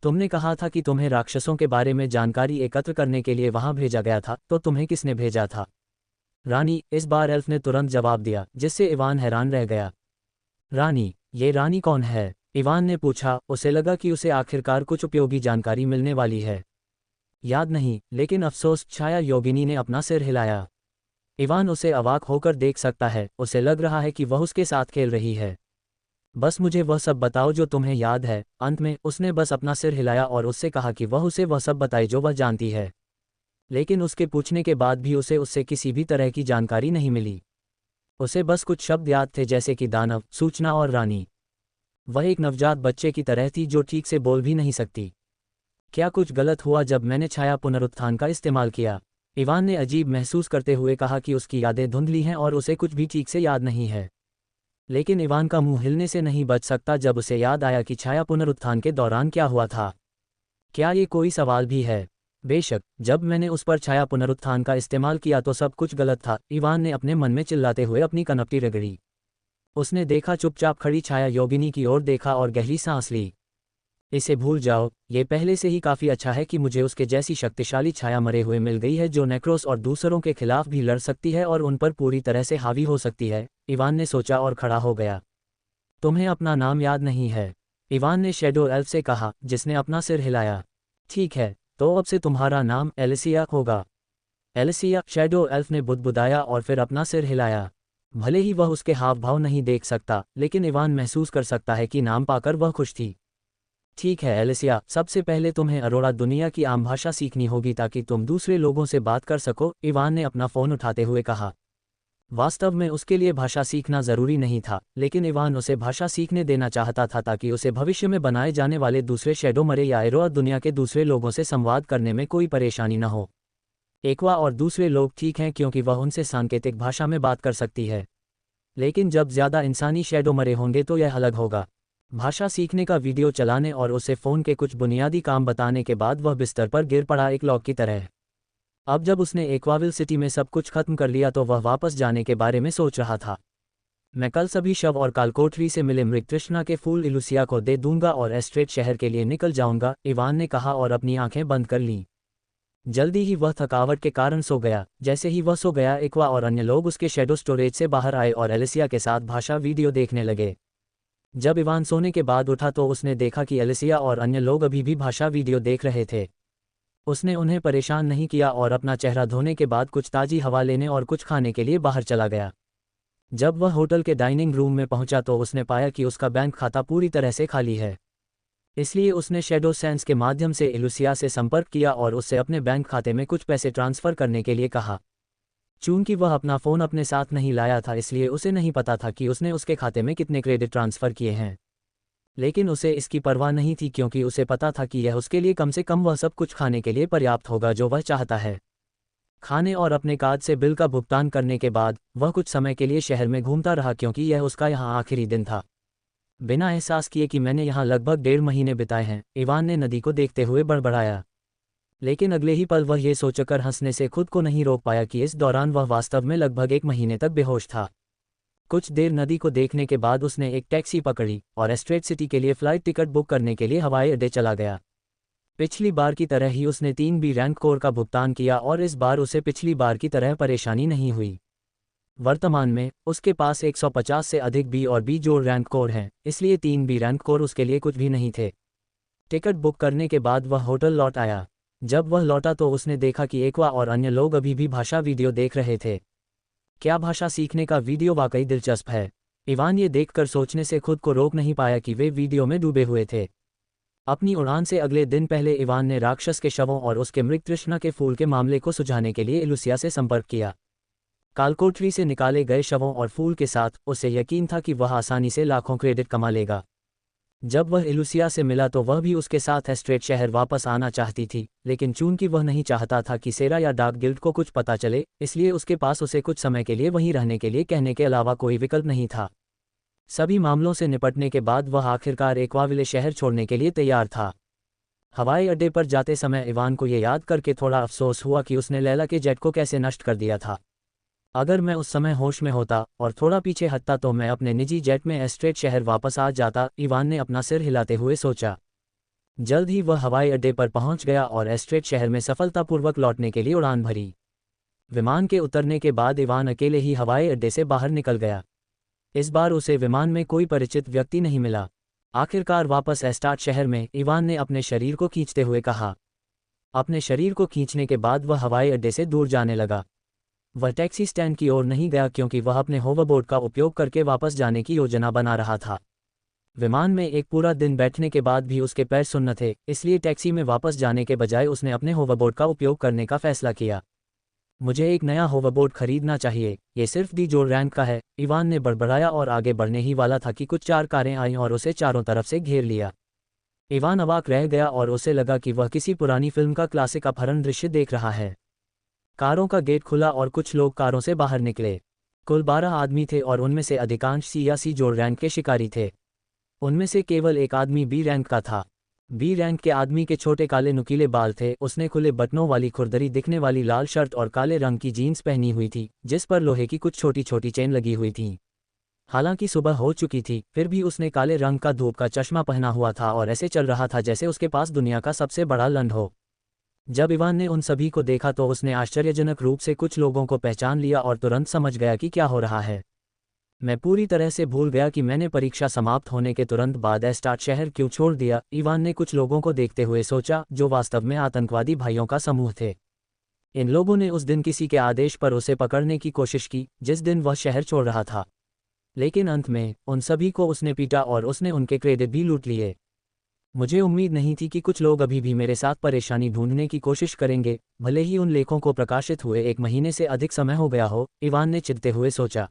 तुमने कहा था कि तुम्हें राक्षसों के बारे में जानकारी एकत्र करने के लिए वहां भेजा गया था, तो तुम्हें किसने भेजा था? रानी। इस बार एल्फ ने तुरंत जवाब दिया, जिससे इवान हैरान रह गया। रानी? ये रानी कौन है? इवान ने पूछा। उसे लगा कि उसे आखिरकार कुछ उपयोगी जानकारी मिलने वाली है। याद नहीं, लेकिन अफसोस। छाया योगिनी ने अपना सिर हिलाया। इवान उसे अवाक होकर देख सकता है। उसे लग रहा है कि वह उसके साथ खेल रही है। बस मुझे वह सब बताओ जो तुम्हें याद है। अंत में उसने बस अपना सिर हिलाया और उससे कहा कि वह उसे वह सब बताए जो वह जानती है। लेकिन उसके पूछने के बाद भी उसे उससे किसी भी तरह की जानकारी नहीं मिली। उसे बस कुछ शब्द याद थे, जैसे कि दानव, सूचना और रानी। वह एक नवजात बच्चे की तरह थी जो ठीक से बोल भी नहीं सकती। क्या कुछ गलत हुआ जब मैंने छाया पुनरुत्थान का इस्तेमाल किया? इवान ने अजीब महसूस करते हुए कहा कि उसकी यादें धुंधली हैं और उसे कुछ भी ठीक से याद नहीं है। लेकिन इवान का मुंह हिलने से नहीं बच सकता जब उसे याद आया कि छाया पुनरुत्थान के दौरान क्या हुआ था। क्या ये कोई सवाल भी है? बेशक, जब मैंने उस पर छाया पुनरुत्थान का इस्तेमाल किया तो सब कुछ गलत था। इवान ने अपने मन में चिल्लाते हुए अपनी कनपटी रगड़ी। उसने देखा, चुपचाप खड़ी छाया योगिनी की ओर देखा और गहरी सांस ली। इसे भूल जाओ, ये पहले से ही काफ़ी अच्छा है कि मुझे उसके जैसी शक्तिशाली छाया मरे हुए मिल गई है जो नेक्रोस और दूसरों के खिलाफ भी लड़ सकती है और उन पर पूरी तरह से हावी हो सकती है। इवान ने सोचा और खड़ा हो गया। तुम्हें अपना नाम याद नहीं है? इवान ने शैडो एल्फ से कहा, जिसने अपना सिर हिलाया। ठीक है, तो अब से तुम्हारा नाम एलिसिया होगा। एलिसिया? शैडो एल्फ ने बुदबुदाया और फिर अपना सिर हिलाया। भले ही वह उसके हाव भाव नहीं देख सकता, लेकिन इवान महसूस कर सकता है कि नाम पाकर वह खुश थी। ठीक है एलिसिया, सबसे पहले तुम्हें अरोरा दुनिया की आम भाषा सीखनी होगी ताकि तुम दूसरे लोगों से बात कर सको। इवान ने अपना फ़ोन उठाते हुए कहा। वास्तव में उसके लिए भाषा सीखना ज़रूरी नहीं था, लेकिन इवान उसे भाषा सीखने देना चाहता था ताकि उसे भविष्य में बनाए जाने वाले दूसरे शैडो मरे या अरोरा दुनिया के दूसरे लोगों से संवाद करने में कोई परेशानी न हो। एक्वा और दूसरे लोग ठीक हैं क्योंकि वह उनसे सांकेतिक भाषा में बात कर सकती है, लेकिन जब ज़्यादा इंसानी शैडो मरे होंगे तो यह अलग होगा। भाषा सीखने का वीडियो चलाने और उसे फ़ोन के कुछ बुनियादी काम बताने के बाद वह बिस्तर पर गिर पड़ा, एक लॉक की तरह। अब जब उसने एक्वाविल सिटी में सब कुछ खत्म कर लिया तो वह वापस जाने के बारे में सोच रहा था। मैं कल सभी शव और कालकोठरी से मिले मृग तृष्णा के फूल इलुसिया को दे दूंगा और एस्ट्रेट शहर के लिए निकल जाऊंगा, इवान ने कहा और अपनी आंखें बंद कर लीं। जल्दी ही वह थकावट के कारण सो गया। जैसे ही वह सो गया, एक्वा और अन्य लोग उसके शैडो स्टोरेज से बाहर आए और एलिसिया के साथ भाषा वीडियो देखने लगे। जब इवान सोने के बाद उठा तो उसने देखा कि एलिसिया और अन्य लोग अभी भी भाषा वीडियो देख रहे थे। उसने उन्हें परेशान नहीं किया और अपना चेहरा धोने के बाद कुछ ताज़ी हवा लेने और कुछ खाने के लिए बाहर चला गया। जब वह होटल के डाइनिंग रूम में पहुंचा तो उसने पाया कि उसका बैंक खाता पूरी तरह से खाली है। इसलिए उसने शैडो सेंस के माध्यम से एलुसिया से संपर्क किया और उससे अपने बैंक खाते में कुछ पैसे ट्रांसफ़र करने के लिए कहा। चूंकि वह अपना फ़ोन अपने साथ नहीं लाया था इसलिए उसे नहीं पता था कि उसने उसके खाते में कितने क्रेडिट ट्रांसफ़र किए हैं। लेकिन उसे इसकी परवाह नहीं थी क्योंकि उसे पता था कि यह उसके लिए कम से कम वह सब कुछ खाने के लिए पर्याप्त होगा जो वह चाहता है। खाने और अपने कार्ड से बिल का भुगतान करने के बाद वह कुछ समय के लिए शहर में घूमता रहा क्योंकि यह उसका यहाँ आखिरी दिन था। बिना एहसास किए कि मैंने यहाँ लगभग 1.5 महीने बिताए हैं, इवान ने नदी को देखते हुए बड़बड़ाया। लेकिन अगले ही पल वह ये सोचकर हंसने से खुद को नहीं रोक पाया कि इस दौरान वह वास्तव में लगभग 1 महीने तक बेहोश था। कुछ देर नदी को देखने के बाद उसने एक टैक्सी पकड़ी और एस्ट्रेट सिटी के लिए फ़्लाइट टिकट बुक करने के लिए हवाई अड्डे चला गया। पिछली बार की तरह ही उसने 3 बी रैंक कोर का भुगतान किया और इस बार उसे पिछली बार की तरह परेशानी नहीं हुई। वर्तमान में उसके पास 150 से अधिक बी और बी जोड़ रैंक कोर हैं, इसलिए 3 बी रैंक कोर उसके लिए कुछ भी नहीं थे। टिकट बुक करने के बाद वह होटल लौट आया। जब वह लौटा तो उसने देखा कि एक्वा और अन्य लोग अभी भी भाषा वीडियो देख रहे थे। क्या भाषा सीखने का वीडियो वाकई दिलचस्प है? इवान ये देखकर सोचने से खुद को रोक नहीं पाया कि वे वीडियो में डूबे हुए थे। अपनी उड़ान से अगले दिन पहले इवान ने राक्षस के शवों और उसके मृग तृष्णा के फूल के मामले को सुलझाने के लिए एलुसिया से संपर्क किया। कालकोठरी से निकाले गए शवों और फूल के साथ उसे यकीन था कि वह आसानी से लाखों क्रेडिट कमा लेगा। जब वह एलुसिया से मिला तो वह भी उसके साथ एस्ट्रेट शहर वापस आना चाहती थी, लेकिन चूंकि वह नहीं चाहता था कि सेरा या डार्क गिल्ड को कुछ पता चले, इसलिए उसके पास उसे कुछ समय के लिए वहीं रहने के लिए कहने के अलावा कोई विकल्प नहीं था। सभी मामलों से निपटने के बाद वह आखिरकार एक्वाविले शहर छोड़ने के लिए तैयार था। हवाई अड्डे पर जाते समय इवान को यह याद करके थोड़ा अफसोस हुआ कि उसने लैला के जेट को कैसे नष्ट कर दिया था। अगर मैं उस समय होश में होता और थोड़ा पीछे हटता तो मैं अपने निजी जेट में एस्ट्रेट शहर वापस आ जाता, इवान ने अपना सिर हिलाते हुए सोचा। जल्द ही वह हवाई अड्डे पर पहुंच गया और एस्ट्रेट शहर में सफलतापूर्वक लौटने के लिए उड़ान भरी। विमान के उतरने के बाद इवान अकेले ही हवाई अड्डे से बाहर निकल गया। इस बार उसे विमान में कोई परिचित व्यक्ति नहीं मिला। आखिरकार वापस एस्टार्ट शहर में इवान ने अपने शरीर को खींचते हुए कहा। अपने शरीर को खींचने के बाद वह हवाई अड्डे से दूर जाने लगा। वह टैक्सी स्टैंड की ओर नहीं गया क्योंकि वह अपने होवरबोर्ड का उपयोग करके वापस जाने की योजना बना रहा था। विमान में एक पूरा दिन बैठने के बाद भी उसके पैर सुन्न थे, इसलिए टैक्सी में वापस जाने के बजाय उसने अपने होवरबोर्ड का उपयोग करने का फैसला किया। मुझे एक नया होवरबोर्ड खरीदना चाहिए, ये सिर्फ डी जोर रैंक का है, इवान ने बड़बड़ाया और आगे बढ़ने ही वाला था कि कुछ 4 कारें आईं और उसे चारों तरफ से घेर लिया। इवान अवाक रह गया और उसे लगा कि वह किसी पुरानी फिल्म का क्लासिक अपहरण दृश्य देख रहा है। कारों का गेट खुला और कुछ लोग कारों से बाहर निकले। कुल 12 आदमी थे और उनमें से अधिकांश सी या सी जोड़ रैंक के शिकारी थे। उनमें से केवल एक आदमी बी रैंक का था। बी रैंक के आदमी के छोटे काले नुकीले बाल थे, उसने खुले बटनों वाली खुरदरी दिखने वाली लाल शर्ट और काले रंग की जीन्स पहनी हुई थी, जिस पर लोहे की कुछ छोटी छोटी चेन लगी हुई थीं। हालांकि सुबह हो चुकी थी, फिर भी उसने काले रंग का धूप का चश्मा पहना हुआ था और ऐसे चल रहा था जैसे उसके पास दुनिया का सबसे बड़ा लंड हो। जब इवान ने उन सभी को देखा तो उसने आश्चर्यजनक रूप से कुछ लोगों को पहचान लिया और तुरंत समझ गया कि क्या हो रहा है। मैं पूरी तरह से भूल गया कि मैंने परीक्षा समाप्त होने के तुरंत बाद एस्टार्ट शहर क्यों छोड़ दिया, इवान ने कुछ लोगों को देखते हुए सोचा, जो वास्तव में आतंकवादी भाइयों का समूह थे। इन लोगों ने उस दिन किसी के आदेश पर उसे पकड़ने की कोशिश की जिस दिन वह शहर छोड़ रहा था, लेकिन अंत में उन सभी को उसने पीटा और उसने उनके क्रेडिट भी लूट लिए। मुझे उम्मीद नहीं थी कि कुछ लोग अभी भी मेरे साथ परेशानी ढूंढने की कोशिश करेंगे, भले ही उन लेखों को प्रकाशित हुए 1 महीने से अधिक समय हो गया हो, इवान ने चिढ़ते हुए सोचा।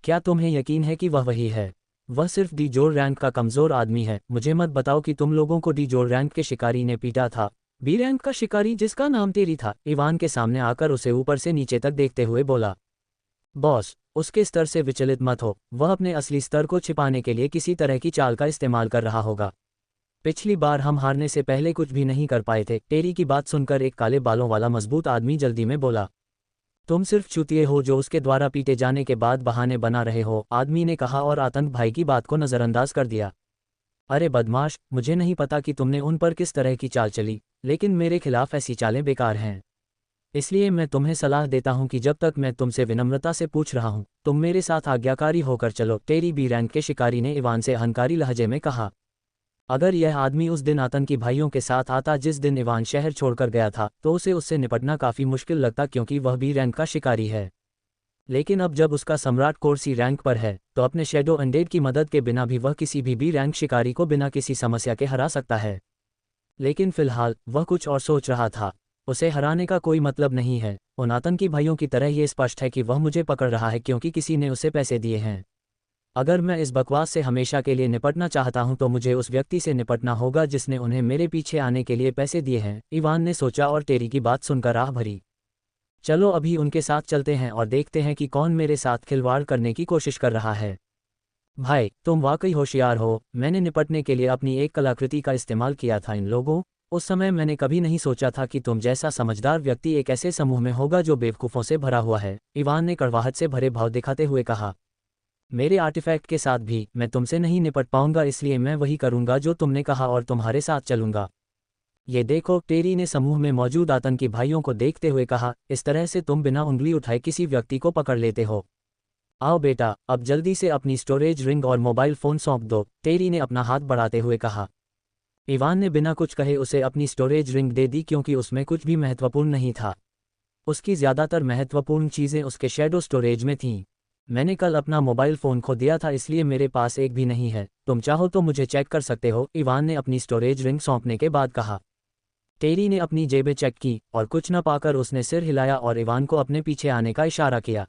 क्या तुम्हें यकीन है कि वह वही है? वह सिर्फ डी जोर रैंक का कमज़ोर आदमी है। मुझे मत बताओ कि तुम लोगों को डी जोर रैंक के शिकारी ने पीटा था। बी रैंक का शिकारी जिसका नाम तेरी था, इवान के सामने आकर उसे ऊपर से नीचे तक देखते हुए बोला। बॉस, उसके स्तर से विचलित मत हो, वह अपने असली स्तर को छिपाने के लिए किसी तरह की चाल का इस्तेमाल कर रहा होगा। पिछली बार हम हारने से पहले कुछ भी नहीं कर पाए थे। टेरी की बात सुनकर एक काले बालों वाला मजबूत आदमी जल्दी में बोला। तुम सिर्फ चूतिए हो जो उसके द्वारा पीटे जाने के बाद बहाने बना रहे हो, आदमी ने कहा और आतंक भाई की बात को नज़रअंदाज कर दिया। अरे बदमाश, मुझे नहीं पता कि तुमने उन पर किस तरह की चाल चली, लेकिन मेरे खिलाफ ऐसी चालें बेकार हैं। इसलिए मैं तुम्हें सलाह देता हूं कि जब तक मैं तुमसे विनम्रता से पूछ रहा हूं, तुम मेरे साथ आज्ञाकारी होकर चलो। टेरी बी रैंक के शिकारी ने इवान से अहंकारी लहजे में कहा। अगर यह आदमी उस दिन आतंकी भाइयों के साथ आता जिस दिन इवान शहर छोड़कर गया था, तो उसे उससे निपटना काफ़ी मुश्किल लगता, क्योंकि वह बी रैंक का शिकारी है। लेकिन अब जब उसका सम्राट कोर्सी रैंक पर है, तो अपने शैडो अनडेड की मदद के बिना भी वह किसी भी बी रैंक शिकारी को बिना किसी समस्या के हरा सकता है। लेकिन फिलहाल वह कुछ और सोच रहा था। उसे हराने का कोई मतलब नहीं है। उन आतंकी भाइयों की तरह ये स्पष्ट है कि वह मुझे पकड़ रहा है क्योंकि किसी ने उसे पैसे दिए हैं। अगर मैं इस बकवास से हमेशा के लिए निपटना चाहता हूं तो मुझे उस व्यक्ति से निपटना होगा जिसने उन्हें मेरे पीछे आने के लिए पैसे दिए हैं, इवान ने सोचा और टेरी की बात सुनकर आह भरी। चलो अभी उनके साथ चलते हैं और देखते हैं कि कौन मेरे साथ खिलवाड़ करने की कोशिश कर रहा है। भाई, तुम वाकई होशियार हो। मैंने निपटने के लिए अपनी एक कलाकृति का इस्तेमाल किया था इन लोगों। उस समय मैंने कभी नहीं सोचा था कि तुम जैसा समझदार व्यक्ति एक ऐसे समूह में होगा जो बेवकूफ़ों से भरा हुआ है, इवान ने कड़वाहट से भरे भाव दिखाते हुए कहा। मेरे आर्टिफैक्ट के साथ भी मैं तुमसे नहीं निपट पाऊंगा, इसलिए मैं वही करूंगा जो तुमने कहा और तुम्हारे साथ चलूंगा। ये देखो, टेरी ने समूह में मौजूद आतंकी भाइयों को देखते हुए कहा, इस तरह से तुम बिना उंगली उठाए किसी व्यक्ति को पकड़ लेते हो। आओ बेटा, अब जल्दी से अपनी स्टोरेज रिंग और मोबाइल फ़ोन सौंप दो, टेरी ने अपना हाथ बढ़ाते हुए कहा। इवान ने बिना कुछ कहे उसे अपनी स्टोरेज रिंग दे दी, क्योंकि उसमें कुछ भी महत्वपूर्ण नहीं था। उसकी ज़्यादातर महत्वपूर्ण चीज़ें उसके शैडो स्टोरेज में थीं। मैंने कल अपना मोबाइल फ़ोन खो दिया था, इसलिए मेरे पास एक भी नहीं है। तुम चाहो तो मुझे चेक कर सकते हो, इवान ने अपनी स्टोरेज रिंग सौंपने के बाद कहा। टेरी ने अपनी जेबें चेक की और कुछ न पाकर उसने सिर हिलाया और इवान को अपने पीछे आने का इशारा किया।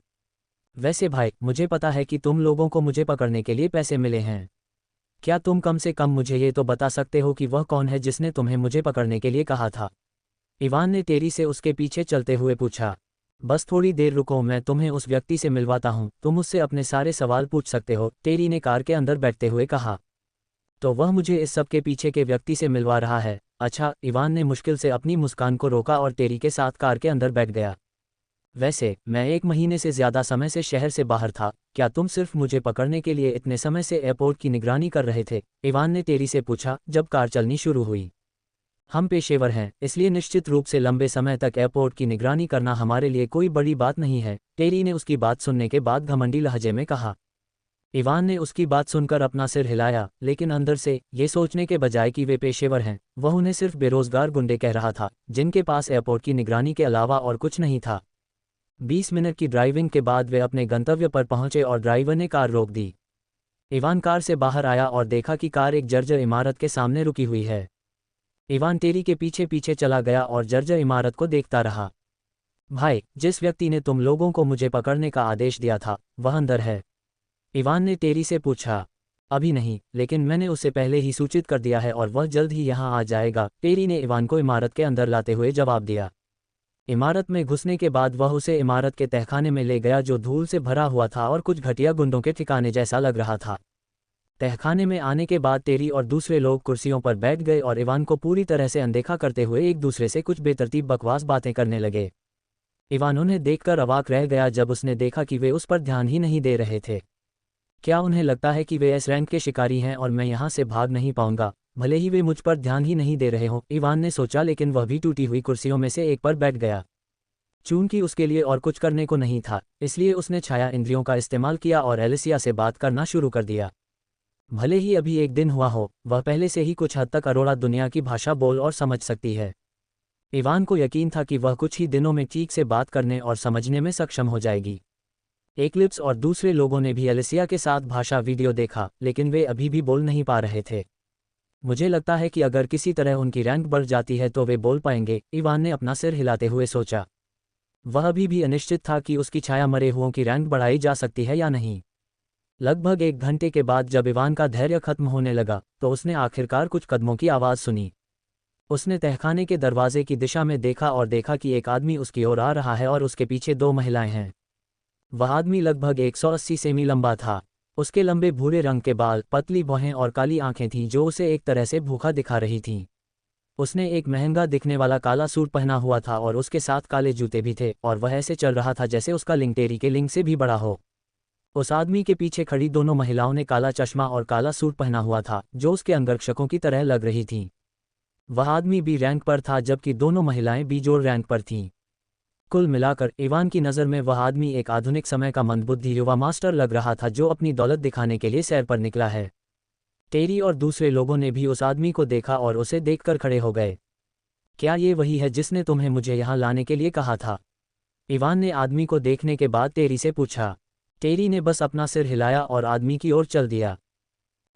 वैसे भाई, मुझे पता है कि तुम लोगों को मुझे पकड़ने के लिए पैसे मिले हैं। क्या तुम कम से कम मुझे ये तो बता सकते हो कि वह कौन है जिसने तुम्हें मुझे पकड़ने के लिए कहा था? इवान ने टेरी से उसके पीछे चलते हुए पूछा। बस थोड़ी देर रुको, मैं तुम्हें उस व्यक्ति से मिलवाता हूँ, तुम उससे अपने सारे सवाल पूछ सकते हो, टेरी ने कार के अंदर बैठते हुए कहा। तो वह मुझे इस सब के पीछे के व्यक्ति से मिलवा रहा है? अच्छा, इवान ने मुश्किल से अपनी मुस्कान को रोका और टेरी के साथ कार के अंदर बैठ गया। वैसे मैं 1 महीने से ज़्यादा समय से शहर से बाहर था, क्या तुम सिर्फ मुझे पकड़ने के लिए इतने समय से एयरपोर्ट की निगरानी कर रहे थे? इवान ने टेरी से पूछा जब कार चलनी शुरू हुई। हम पेशेवर हैं, इसलिए निश्चित रूप से लंबे समय तक एयरपोर्ट की निगरानी करना हमारे लिए कोई बड़ी बात नहीं है, टेरी ने उसकी बात सुनने के बाद घमंडी लहजे में कहा। इवान ने उसकी बात सुनकर अपना सिर हिलाया, लेकिन अंदर से ये सोचने के बजाय कि वे पेशेवर हैं, वह उन्हें सिर्फ बेरोजगार गुंडे कह रहा था, जिनके पास एयरपोर्ट की निगरानी के अलावा और कुछ नहीं था। 20 मिनट की ड्राइविंग के बाद वे अपने गंतव्य पर पहुंचे और ड्राइवर ने कार रोक दी। इवान कार से बाहर आया और देखा कि कार एक जर्जर इमारत के सामने रुकी हुई है। इवान टेरी के पीछे पीछे चला गया और जर्जर इमारत को देखता रहा। भाई, जिस व्यक्ति ने तुम लोगों को मुझे पकड़ने का आदेश दिया था, वह अंदर है? इवान ने टेरी से पूछा। अभी नहीं, लेकिन मैंने उसे पहले ही सूचित कर दिया है और वह जल्द ही यहाँ आ जाएगा, टेरी ने इवान को इमारत के अंदर लाते हुए जवाब दिया। इमारत में घुसने के बाद वह उसे इमारत के तहखाने में ले गया, जो धूल से भरा हुआ था और कुछ घटिया गुंडों के ठिकाने जैसा लग रहा था। तहखाने में आने के बाद टेरी और दूसरे लोग कुर्सियों पर बैठ गए और इवान को पूरी तरह से अनदेखा करते हुए एक दूसरे से कुछ बेतरतीब बकवास बातें करने लगे। इवान उन्हें देखकर अवाक रह गया जब उसने देखा कि वे उस पर ध्यान ही नहीं दे रहे थे। क्या उन्हें लगता है कि वे एस रैंक के शिकारी हैं और मैं यहाँ से भाग नहीं पाऊंगा, भले ही वे मुझ पर ध्यान ही नहीं दे रहे हों, इवान ने सोचा, लेकिन वह भी टूटी हुई कुर्सियों में से एक पर बैठ गया। चूंकि उसके लिए और कुछ करने को नहीं था, इसलिए उसने छाया इंद्रियों का इस्तेमाल किया और एलिसिया से बात करना शुरू कर दिया। भले ही अभी एक दिन हुआ हो, वह पहले से ही कुछ हद तक अरोड़ा दुनिया की भाषा बोल और समझ सकती है। इवान को यकीन था कि वह कुछ ही दिनों में ठीक से बात करने और समझने में सक्षम हो जाएगी। एक्लिप्स और दूसरे लोगों ने भी एलिसिया के साथ भाषा वीडियो देखा, लेकिन वे अभी भी बोल नहीं पा रहे थे। मुझे लगता है कि अगर किसी तरह उनकी रैंक बढ़ जाती है तो वे बोल पाएंगे, इवान ने अपना सिर हिलाते हुए सोचा। वह अभी भी अनिश्चित था कि उसकी छाया मरे हुओं की रैंक बढ़ाई जा सकती है या नहीं। लगभग 1 घंटे के बाद जब इवान का धैर्य खत्म होने लगा, तो उसने आखिरकार कुछ कदमों की आवाज़ सुनी। उसने तहखाने के दरवाजे की दिशा में देखा और देखा कि एक आदमी उसकी ओर आ रहा है और उसके पीछे 2 महिलाएं हैं। वह आदमी लगभग 180 सेमी लंबा था। उसके लंबे भूरे रंग के बाल, पतली भौहें और काली आंखें थीं जो उसे एक तरह से भूखा दिखा रही थीं। उसने एक महंगा दिखने वाला काला सूट पहना हुआ था और उसके साथ काले जूते भी थे, और वह ऐसे चल रहा था जैसे उसका लिंग टेरी के लिंग से भी बड़ा हो। उस आदमी के पीछे खड़ी दोनों महिलाओं ने काला चश्मा और काला सूट पहना हुआ था, जो उसके अंगरक्षकों की तरह लग रही थीं। वह आदमी बी रैंक पर था, जबकि दोनों महिलाएं बी जोड़ रैंक पर थीं। कुल मिलाकर इवान की नज़र में वह आदमी एक आधुनिक समय का मंदबुद्धि युवा मास्टर लग रहा था जो अपनी दौलत दिखाने के लिए सैर पर निकला है। टेरी और दूसरे लोगों ने भी उस आदमी को देखा और उसे देखकर खड़े हो गए। क्या ये वही है जिसने तुम्हें मुझे यहाँ लाने के लिए कहा था? इवान ने आदमी को देखने के बाद टेरी से पूछा। टेरी ने बस अपना सिर हिलाया और आदमी की ओर चल दिया।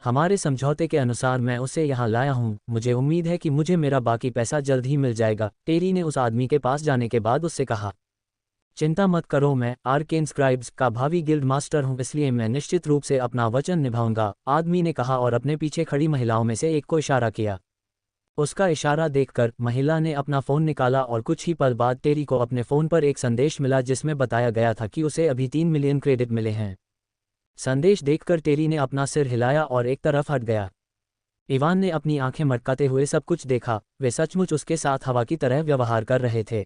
हमारे समझौते के अनुसार मैं उसे यहाँ लाया हूँ, मुझे उम्मीद है कि मुझे मेरा बाकी पैसा जल्द ही मिल जाएगा। टेरी ने उस आदमी के पास जाने के बाद उससे कहा, चिंता मत करो, मैं आर्केन स्क्राइब्स का भावी गिल्ड मास्टर हूँ, इसलिए मैं निश्चित रूप से अपना वचन निभाऊंगा, आदमी ने कहा और अपने पीछे खड़ी महिलाओं में से एक को इशारा किया। उसका इशारा देखकर महिला ने अपना फ़ोन निकाला और कुछ ही पल बाद टेरी को अपने फ़ोन पर एक संदेश मिला जिसमें बताया गया था कि उसे अभी 3 मिलियन क्रेडिट मिले हैं। संदेश देखकर टेरी ने अपना सिर हिलाया और एक तरफ हट गया। इवान ने अपनी आंखें मटकाते हुए सब कुछ देखा, वे सचमुच उसके साथ हवा की तरह व्यवहार कर रहे थे।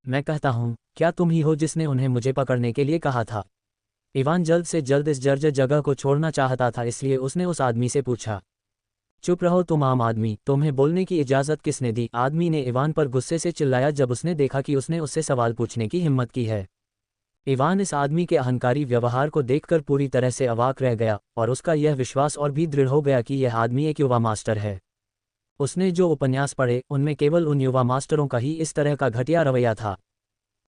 मैं कहता हूँ, क्या तुम ही हो जिसने उन्हें मुझे पकड़ने के लिए कहा था? इवान जल्द से जल्द इस जर्जर जगह को छोड़ना चाहता था, इसलिए उसने उस आदमी से पूछा, चुप रहो तुम आम आदमी, तुम्हें बोलने की इजाज़त किसने दी? आदमी ने इवान पर गुस्से से चिल्लाया जब उसने देखा कि उसने उससे सवाल पूछने की हिम्मत की है। इवान इस आदमी के अहंकारी व्यवहार को देखकर पूरी तरह से अवाक रह गया और उसका यह विश्वास और भी दृढ़ हो गया कि यह आदमी एक युवा मास्टर है। उसने जो उपन्यास पढ़े उनमें केवल उन युवा मास्टरों का ही इस तरह का घटिया रवैया था।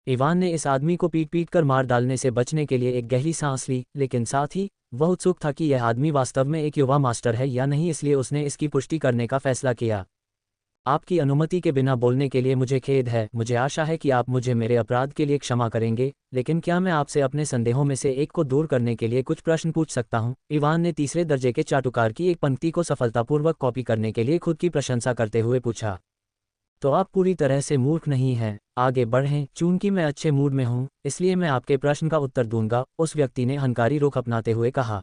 इवान ने इस आदमी को पीट कर मार डालने से बचने के लिए एक गहरी सांस ली, लेकिन साथ ही वह उत्सुक था कि यह आदमी वास्तव में एक युवा मास्टर है या नहीं, इसलिए उसने इसकी पुष्टि करने का फैसला किया। आपकी अनुमति के बिना बोलने के लिए मुझे खेद है, मुझे आशा है कि आप मुझे मेरे अपराध के लिए क्षमा करेंगे, लेकिन क्या मैं आपसे अपने संदेहों में से एक को दूर करने के लिए कुछ प्रश्न पूछ सकता हूं? इवान ने तीसरे दर्जे के चाटुकार की एक पंक्ति को सफलतापूर्वक कॉपी करने के लिए खुद की प्रशंसा करते हुए पूछा। तो आप पूरी तरह से मूर्ख नहीं हैं, आगे बढ़ें, चूंकि मैं अच्छे मूड में हूं, इसलिए मैं आपके प्रश्न का उत्तर दूंगा, उस व्यक्ति ने अहंकारी रुख अपनाते हुए कहा।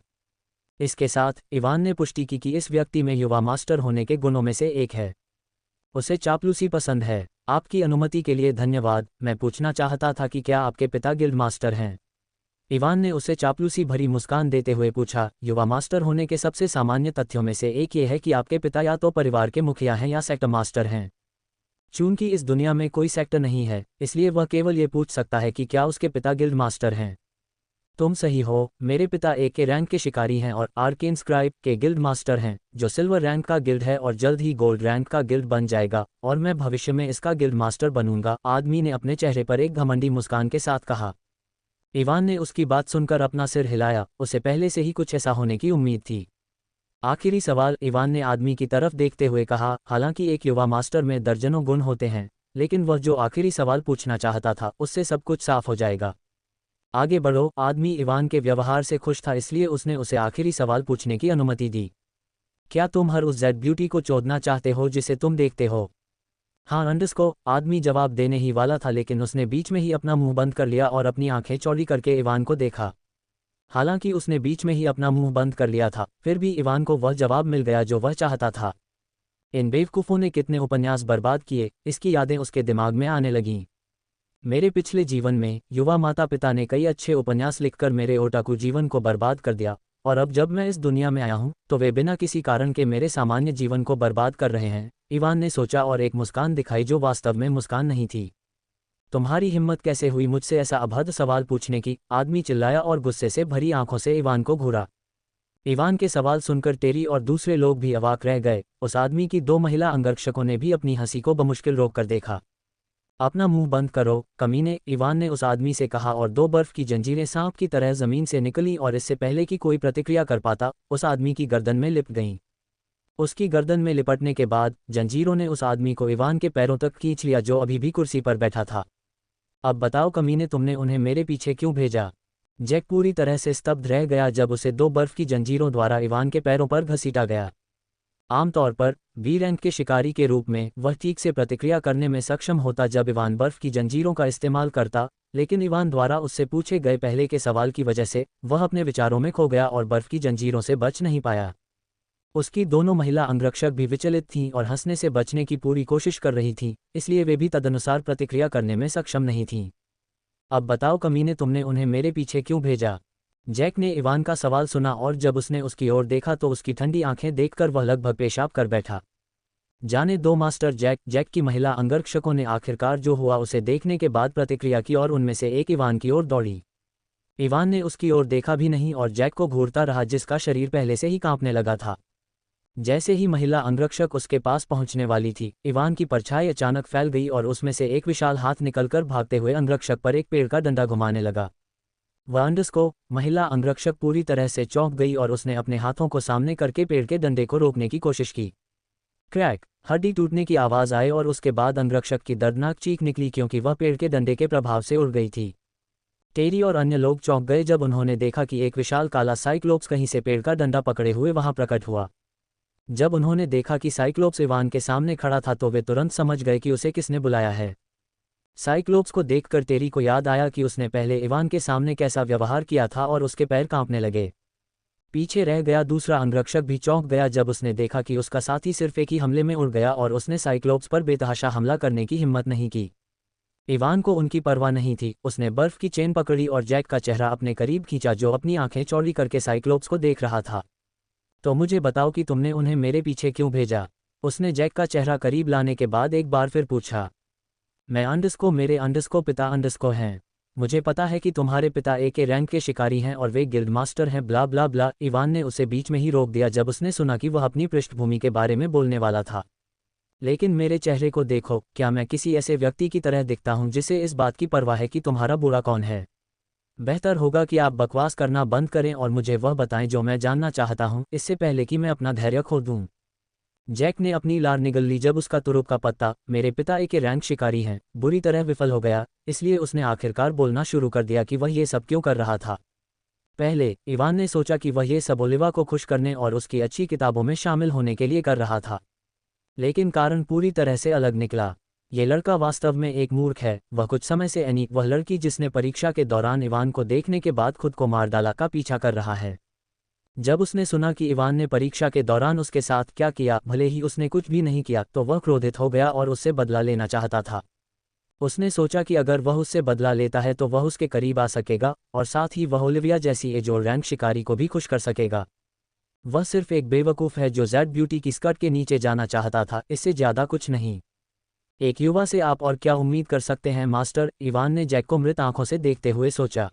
इसके साथ इवान ने पुष्टि की कि इस व्यक्ति में युवा मास्टर होने के गुणों में से एक है। उसे चापलूसी पसंद है। आपकी अनुमति के लिए धन्यवाद, मैं पूछना चाहता था कि क्या आपके पिता गिल्ड मास्टर हैं? इवान ने उसे चापलूसी भरी मुस्कान देते हुए पूछा। युवा मास्टर होने के सबसे सामान्य तथ्यों में से एक ये है कि आपके पिता या तो परिवार के मुखिया हैं या सेक्टर मास्टर हैं। चूंकि इस दुनिया में कोई सेक्टर नहीं है, इसलिए वह केवल ये पूछ सकता है कि क्या उसके पिता गिल्ड मास्टर हैं। तुम सही हो, मेरे पिता ए के रैंक के शिकारी हैं और आर्केन स्क्राइब के गिल्ड मास्टर हैं, जो सिल्वर रैंक का गिल्ड है और जल्द ही गोल्ड रैंक का गिल्ड बन जाएगा, और मैं भविष्य में इसका गिल्ड मास्टर बनूंगा, आदमी ने अपने चेहरे पर एक घमंडी मुस्कान के साथ कहा। इवान ने उसकी बात सुनकर अपना सिर हिलाया, उसे पहले से ही कुछ ऐसा होने की उम्मीद थी। आखिरी सवाल, इवान ने आदमी की तरफ देखते हुए कहा। हालांकि एक युवा मास्टर में दर्जनों गुण होते हैं, लेकिन वह जो आखिरी सवाल पूछना चाहता था उससे सब कुछ साफ हो जाएगा। आगे बढ़ो। आदमी इवान के व्यवहार से खुश था, इसलिए उसने उसे आखिरी सवाल पूछने की अनुमति दी। क्या तुम हर उस जेड ब्यूटी को चोदना चाहते हो जिसे तुम देखते हो? हाँ अंडरस्को, आदमी जवाब देने ही वाला था, लेकिन उसने बीच में ही अपना मुंह बंद कर लिया और अपनी आंखें चौड़ी करके इवान को देखा। हालांकि उसने बीच में ही अपना मुंह बंद कर लिया था, फिर भी इवान को वह जवाब मिल गया जो वह चाहता था। इन बेवकूफ़ों ने कितने उपन्यास बर्बाद किए, इसकी यादें उसके दिमाग में आने लगीं। मेरे पिछले जीवन में युवा माता पिता ने कई अच्छे उपन्यास लिखकर मेरे ओटाकू जीवन को बर्बाद कर दिया, और अब जब मैं इस दुनिया में आया हूं तो वे बिना किसी कारण के मेरे सामान्य जीवन को बर्बाद कर रहे हैं। इवान ने सोचा और एक मुस्कान दिखाई जो वास्तव में मुस्कान नहीं थी। तुम्हारी हिम्मत कैसे हुई मुझसे ऐसा अभद्र सवाल पूछने की? आदमी चिल्लाया और गुस्से से भरी आंखों से इवान को घूरा। इवान के सवाल सुनकर टेरी और दूसरे लोग भी अवाक रह गए। उस आदमी की 2 महिला अंगरक्षकों ने भी अपनी हंसी को बमुश्किल रोक कर देखा। अपना मुंह बंद करो कमीने, इवान ने उस आदमी से कहा, और 2 बर्फ की जंजीरें सांप की तरह जमीन से निकली और इससे पहले कि कोई प्रतिक्रिया कर पाता उस आदमी की गर्दन में लिपट गईं। उसकी गर्दन में लिपटने के बाद जंजीरों ने उस आदमी को इवान के पैरों तक खींच लिया जो अभी भी कुर्सी पर बैठा था। अब बताओ कमीने, तुमने उन्हें मेरे पीछे क्यों भेजा? जैक पूरी तरह से स्तब्ध रह गया जब उसे 2 बर्फ की जंजीरों द्वारा इवान के पैरों पर घसीटा गया। आमतौर पर बी रैंक के शिकारी के रूप में वह ठीक से प्रतिक्रिया करने में सक्षम होता जब इवान बर्फ की जंजीरों का इस्तेमाल करता, लेकिन इवान द्वारा उससे पूछे गए पहले के सवाल की वजह से वह अपने विचारों में खो गया और बर्फ की जंजीरों से बच नहीं पाया। उसकी दोनों महिला अंगरक्षक भी विचलित थीं और हंसने से बचने की पूरी कोशिश कर रही थीं, इसलिए वे भी तदनुसार प्रतिक्रिया करने में सक्षम नहीं थीं। अब बताओ कमीने, तुमने उन्हें मेरे पीछे क्यों भेजा? जैक ने इवान का सवाल सुना और जब उसने उसकी ओर देखा तो उसकी ठंडी आंखें देखकर वह लगभग पेशाब कर बैठा। जाने दो मास्टर जैक। जैक की महिला अंगरक्षकों ने आखिरकार जो हुआ उसे देखने के बाद प्रतिक्रिया की और उनमें से एक इवान की ओर दौड़ी। इवान ने उसकी ओर देखा भी नहीं और जैक को घूरता रहा जिसका शरीर पहले से ही कांपने लगा था। जैसे ही महिला अंगरक्षक उसके पास पहुंचने वाली थी, इवान की परछाई अचानक फैल गई और उसमें से एक विशाल हाथ निकलकर भागते हुए अंगरक्षक पर एक पेड़ का डंडा घुमाने लगा। वह अंडस्को, महिला अंगरक्षक पूरी तरह से चौंक गई और उसने अपने हाथों को सामने करके पेड़ के डंडे को रोकने की कोशिश की। क्रैक, हड्डी टूटने की आवाज़ आई और उसके बाद अंगरक्षक की दर्दनाक चीख निकली क्योंकि वह पेड़ के डंडे के प्रभाव से उड़ गई थी। टेरी और अन्य लोग चौंक गए जब उन्होंने देखा कि एक विशाल काला साइक्लोप्स कहीं से पेड़ का डंडा पकड़े हुए वहां प्रकट हुआ। जब उन्होंने देखा कि साइक्लोप्स इवान के सामने खड़ा था तो वे तुरंत समझ गए कि उसे किसने बुलाया है। साइक्लोप्स को देखकर टेरी को याद आया कि उसने पहले इवान के सामने कैसा व्यवहार किया था और उसके पैर कांपने लगे। पीछे रह गया दूसरा अंगरक्षक भी चौंक गया जब उसने देखा कि उसका साथी सिर्फ एक ही हमले में उड़ गया और उसने साइक्लोप्स पर बेतहाशा हमला करने की हिम्मत नहीं की। इवान को उनकी परवाह नहीं थी। उसने बर्फ की चेन पकड़ी और जैक का चेहरा अपने करीब खींचा जो अपनी आंखें चौड़ी करके साइक्लोप्स को देख रहा था। तो मुझे बताओ कि तुमने उन्हें मेरे पीछे क्यों भेजा? उसने जैक का चेहरा करीब लाने के बाद एक बार फिर पूछा। मैं अंडस्को, मेरे अंडस्को पिता अंडस्को हैं। मुझे पता है कि तुम्हारे पिता एक रैंक के शिकारी हैं और वे गिल्ड मास्टर हैं, ब्ला ब्ला ब्ला। इवान ने उसे बीच में ही रोक दिया जब उसने सुना कि वह अपनी पृष्ठभूमि के बारे में बोलने वाला था। लेकिन मेरे चेहरे को देखो, क्या मैं किसी ऐसे व्यक्ति की तरह दिखता हूं जिसे इस बात की परवाह है कि तुम्हारा बुरा कौन है? बेहतर होगा कि आप बकवास करना बंद करें और मुझे वह बताएं जो मैं जानना चाहता हूं, इससे पहले कि मैं अपना धैर्य खो दूं। जैक ने अपनी लार निगल ली जब उसका तुरुप का पत्ता, मेरे पिता एक रैंक शिकारी हैं, बुरी तरह विफल हो गया। इसलिए उसने आखिरकार बोलना शुरू कर दिया कि वह ये सब क्यों कर रहा था। पहले इवान ने सोचा कि वह ये सब ओलिवा को खुश करने और उसकी अच्छी किताबों में शामिल होने के लिए कर रहा था, लेकिन कारण पूरी तरह से अलग निकला। ये लड़का वास्तव में एक मूर्ख है। वह कुछ समय से एनी, वह लड़की जिसने परीक्षा के दौरान इवान को देखने के बाद खुद को मार डाला, का पीछा कर रहा है। जब उसने सुना कि इवान ने परीक्षा के दौरान उसके साथ क्या किया, भले ही उसने कुछ भी नहीं किया, तो वह क्रोधित हो गया और उससे बदला लेना चाहता था। उसने सोचा कि अगर वह उससे बदला लेता है तो वह उसके करीब आ सकेगा और साथ ही वह ओलिविया जैसी एजोर रैंक शिकारी को भी खुश कर सकेगा। वह सिर्फ एक बेवकूफ़ है जो जेड ब्यूटी की स्कर्ट के नीचे जाना चाहता था, इससे ज़्यादा कुछ नहीं। एक युवा से आप और क्या उम्मीद कर सकते हैं मास्टर? इवान ने जैक को मृत आंखों से देखते हुए सोचा।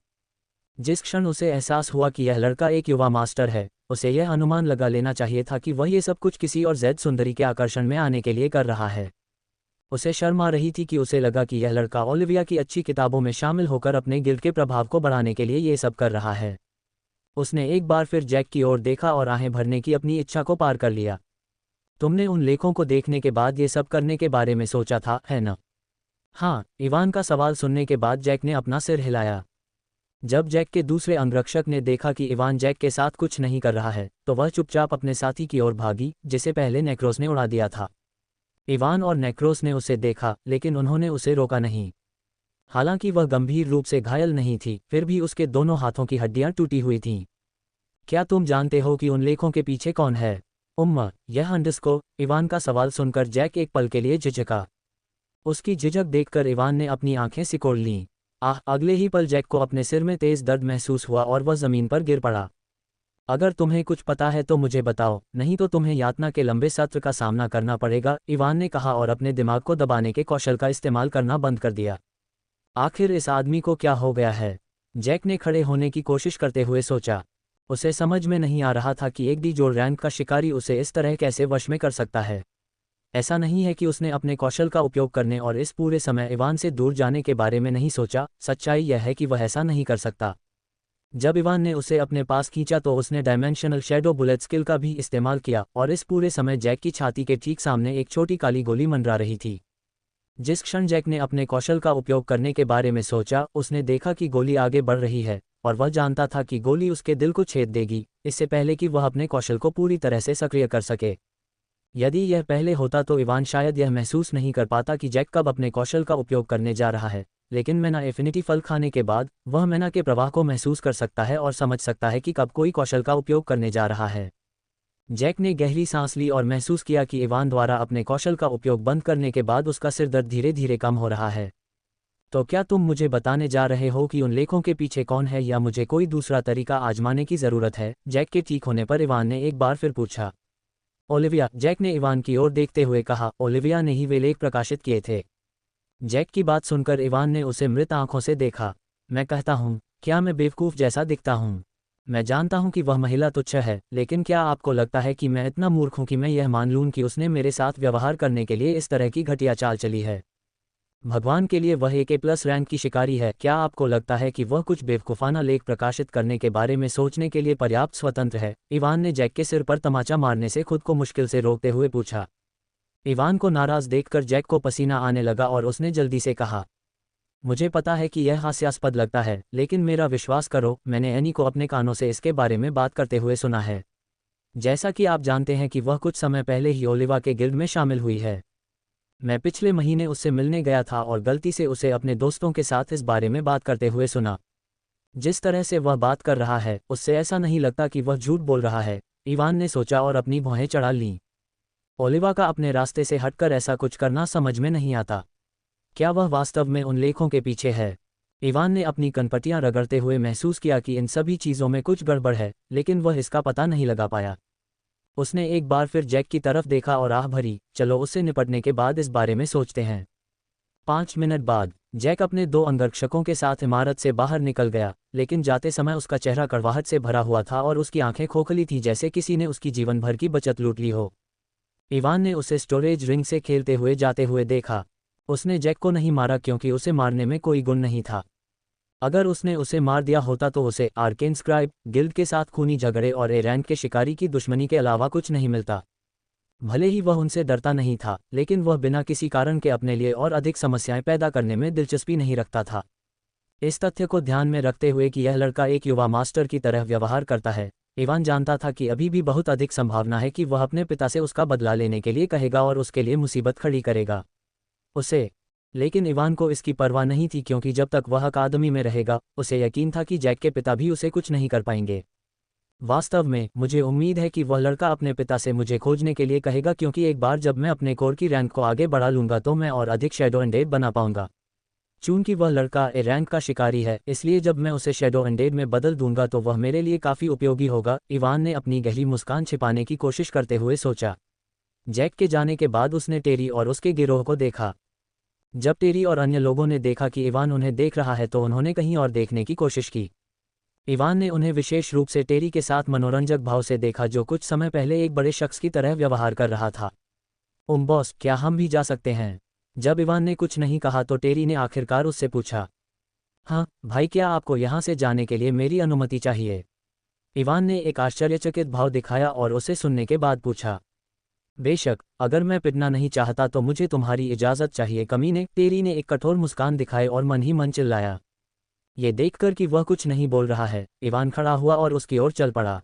जिस क्षण उसे एहसास हुआ कि यह लड़का एक युवा मास्टर है, उसे यह अनुमान लगा लेना चाहिए था कि वह ये सब कुछ किसी और जेड सुंदरी के आकर्षण में आने के लिए कर रहा है। उसे शर्म आ रही थी कि उसे लगा कि यह लड़का ओलिविया की अच्छी किताबों में शामिल होकर अपने गिल्ड के प्रभाव को बढ़ाने के लिए ये सब कर रहा है। उसने एक बार फिर जैक की ओर देखा और आहें भरने की अपनी इच्छा को पार कर लिया। तुमने उन लेखों को देखने के बाद ये सब करने के बारे में सोचा था, है ना? हाँ, इवान का सवाल सुनने के बाद जैक ने अपना सिर हिलाया। जब जैक के दूसरे अंगरक्षक ने देखा कि इवान जैक के साथ कुछ नहीं कर रहा है, तो वह चुपचाप अपने साथी की ओर भागी जिसे पहले नेक्रोस ने उड़ा दिया था। इवान और नेक्रोस ने उसे देखा, लेकिन उन्होंने उसे रोका नहीं। हालांकि वह गंभीर रूप से घायल नहीं थी, फिर भी उसके दोनों हाथों की हड्डियां टूटी हुई थीं। क्या तुम जानते हो कि उन लेखों के पीछे कौन है? यह अंडस्को। इवान का सवाल सुनकर जैक एक पल के लिए झिझका। उसकी झिझक देखकर इवान ने अपनी आंखें सिकोड़ लीं। अगले ही पल जैक को अपने सिर में तेज दर्द महसूस हुआ और वह जमीन पर गिर पड़ा। अगर तुम्हें कुछ पता है तो मुझे बताओ, नहीं तो तुम्हें यातना के लंबे सत्र का सामना करना पड़ेगा, इवान ने कहा और अपने दिमाग को दबाने के कौशल का इस्तेमाल करना बंद कर दिया। आखिर इस आदमी को क्या हो गया है? जैक ने खड़े होने की कोशिश करते हुए सोचा। उसे समझ में नहीं आ रहा था कि एक डी-जोर रैंक का शिकारी उसे इस तरह कैसे वश में कर सकता है। ऐसा नहीं है कि उसने अपने कौशल का उपयोग करने और इस पूरे समय इवान से दूर जाने के बारे में नहीं सोचा। सच्चाई यह है कि वह ऐसा नहीं कर सकता। जब इवान ने उसे अपने पास खींचा तो उसने डायमेंशनल शैडो बुलेट स्किल का भी इस्तेमाल किया और इस पूरे समय जैक की छाती के ठीक सामने एक छोटी काली गोली मंडरा रही थी। जिस क्षण जैक ने अपने कौशल का उपयोग करने के बारे में सोचा, उसने देखा कि गोली आगे बढ़ रही है और वह जानता था कि गोली उसके दिल को छेद देगी, इससे पहले कि वह अपने कौशल को पूरी तरह से सक्रिय कर सके। यदि यह पहले होता तो इवान शायद यह महसूस नहीं कर पाता कि जैक कब अपने कौशल का उपयोग करने जा रहा है, लेकिन मैना एफिनिटी फल खाने के बाद वह मैना के प्रवाह को महसूस कर सकता है और समझ सकता है कि कब कोई कौशल का उपयोग करने जा रहा है। जैक ने गहरी सांस ली और महसूस किया कि इवान द्वारा अपने कौशल का उपयोग बंद करने के बाद उसका सिर दर्द धीरे धीरे कम हो रहा है। तो क्या तुम मुझे बताने जा रहे हो कि उन लेखों के पीछे कौन है, या मुझे कोई दूसरा तरीका आजमाने की ज़रूरत है? जैक के ठीक होने पर इवान ने एक बार फिर पूछा। ओलिविया, जैक ने इवान की ओर देखते हुए कहा। ओलिविया ने ही वे लेख प्रकाशित किए थे। जैक की बात सुनकर इवान ने उसे मृत आंखों से देखा। मैं कहता हूँ, क्या मैं बेवकूफ़ जैसा दिखता हूँ? मैं जानता हूँ कि वह महिला तुच्छ है, लेकिन क्या आपको लगता है कि मैं इतना मूर्ख हूँ कि मैं यह मान लूँ कि उसने मेरे साथ व्यवहार करने के लिए इस तरह की घटिया चाल चली है? भगवान के लिए वह एक A+ रैंक की शिकारी है। क्या आपको लगता है कि वह कुछ बेवकूफ़ाना लेख प्रकाशित करने के बारे में सोचने के लिए पर्याप्त स्वतंत्र है? इवान ने जैक के सिर पर तमाचा मारने से खुद को मुश्किल से रोकते हुए पूछा। इवान को नाराज़ देखकर जैक को पसीना आने लगा और उसने जल्दी से कहा, मुझे पता है कि यह हास्यास्पद लगता है, लेकिन मेरा विश्वास करो, मैंने एनी को अपने कानों से इसके बारे में बात करते हुए सुना है। जैसा कि आप जानते हैं कि वह कुछ समय पहले ही ओलिवा के गिल्ड में शामिल हुई है। मैं पिछले महीने उससे मिलने गया था और गलती से उसे अपने दोस्तों के साथ इस बारे में बात करते हुए सुना। जिस तरह से वह बात कर रहा है, उससे ऐसा नहीं लगता कि वह झूठ बोल रहा है। इवान ने सोचा और अपनी भौहें चढ़ा लीं। ओलिवा का अपने रास्ते से हटकर ऐसा कुछ करना समझ में नहीं आता। क्या वह वास्तव में उन लेखों के पीछे है? इवान ने अपनी कनपटियां रगड़ते हुए महसूस किया कि इन सभी चीज़ों में कुछ गड़बड़ है, लेकिन वह इसका पता नहीं लगा पाया। उसने एक बार फिर जैक की तरफ देखा और आह भरी, चलो उससे निपटने के बाद इस बारे में सोचते हैं। 5 मिनट बाद जैक अपने 2 अंगरक्षकों के साथ इमारत से बाहर निकल गया, लेकिन जाते समय उसका चेहरा कड़वाहट से भरा हुआ था और उसकी आंखें खोखली थीं, जैसे किसी ने उसकी जीवन भर की बचत लूट ली हो। इवान ने उसे स्टोरेज रिंग से खेलते हुए जाते हुए देखा। उसने जैक को नहीं मारा क्योंकि उसे मारने में कोई गुण नहीं था। अगर उसने उसे मार दिया होता तो उसे आर्केन स्क्राइब गिल्ड के साथ खूनी झगड़े और ए रैंक के शिकारी की दुश्मनी के अलावा कुछ नहीं मिलता। भले ही वह उनसे डरता नहीं था, लेकिन वह बिना किसी कारण के अपने लिए और अधिक समस्याएं पैदा करने में दिलचस्पी नहीं रखता था। इस तथ्य को ध्यान में रखते हुए कि यह लड़का एक युवा मास्टर की तरह व्यवहार करता है, इवान जानता था कि अभी भी बहुत अधिक संभावना है कि वह अपने पिता से उसका बदला लेने के लिए कहेगा और उसके लिए मुसीबत खड़ी करेगा उसे। लेकिन इवान को इसकी परवाह नहीं थी, क्योंकि जब तक वह अकादमी में रहेगा, उसे यकीन था कि जैक के पिता भी उसे कुछ नहीं कर पाएंगे। वास्तव में मुझे उम्मीद है कि वह लड़का अपने पिता से मुझे खोजने के लिए कहेगा, क्योंकि एक बार जब मैं अपने कोर की रैंक को आगे बढ़ा लूंगा तो मैं और अधिक शैडो एंडेड बना पाऊंगा। चूंकि वह लड़का ए रैंक का शिकारी है, इसलिए जब मैं उसे शैडो एंडेड में बदल दूंगा तो वह मेरे लिए काफ़ी उपयोगी होगा। इवान ने अपनी गहरी मुस्कान छिपाने की कोशिश करते हुए सोचा। जैक के जाने के बाद उसने टेरी और उसके गिरोह को देखा। जब टेरी और अन्य लोगों ने देखा कि इवान उन्हें देख रहा है तो उन्होंने कहीं और देखने की कोशिश की। इवान ने उन्हें विशेष रूप से टेरी के साथ मनोरंजक भाव से देखा, जो कुछ समय पहले एक बड़े शख्स की तरह व्यवहार कर रहा था। बॉस, क्या हम भी जा सकते हैं? जब इवान ने कुछ नहीं कहा तो टेरी ने आखिरकार उससे पूछा। हाँ भाई, क्या आपको यहाँ से जाने के लिए मेरी अनुमति चाहिए? इवान ने एक आश्चर्यचकित भाव दिखाया और उसे सुनने के बाद पूछा। बेशक, अगर मैं पिटना नहीं चाहता तो मुझे तुम्हारी इजाज़त चाहिए, कमीने। टेरी ने एक कठोर मुस्कान दिखाई और मन ही मन चिल्लाया। ये देखकर कि वह कुछ नहीं बोल रहा है, इवान खड़ा हुआ और उसकी ओर चल पड़ा।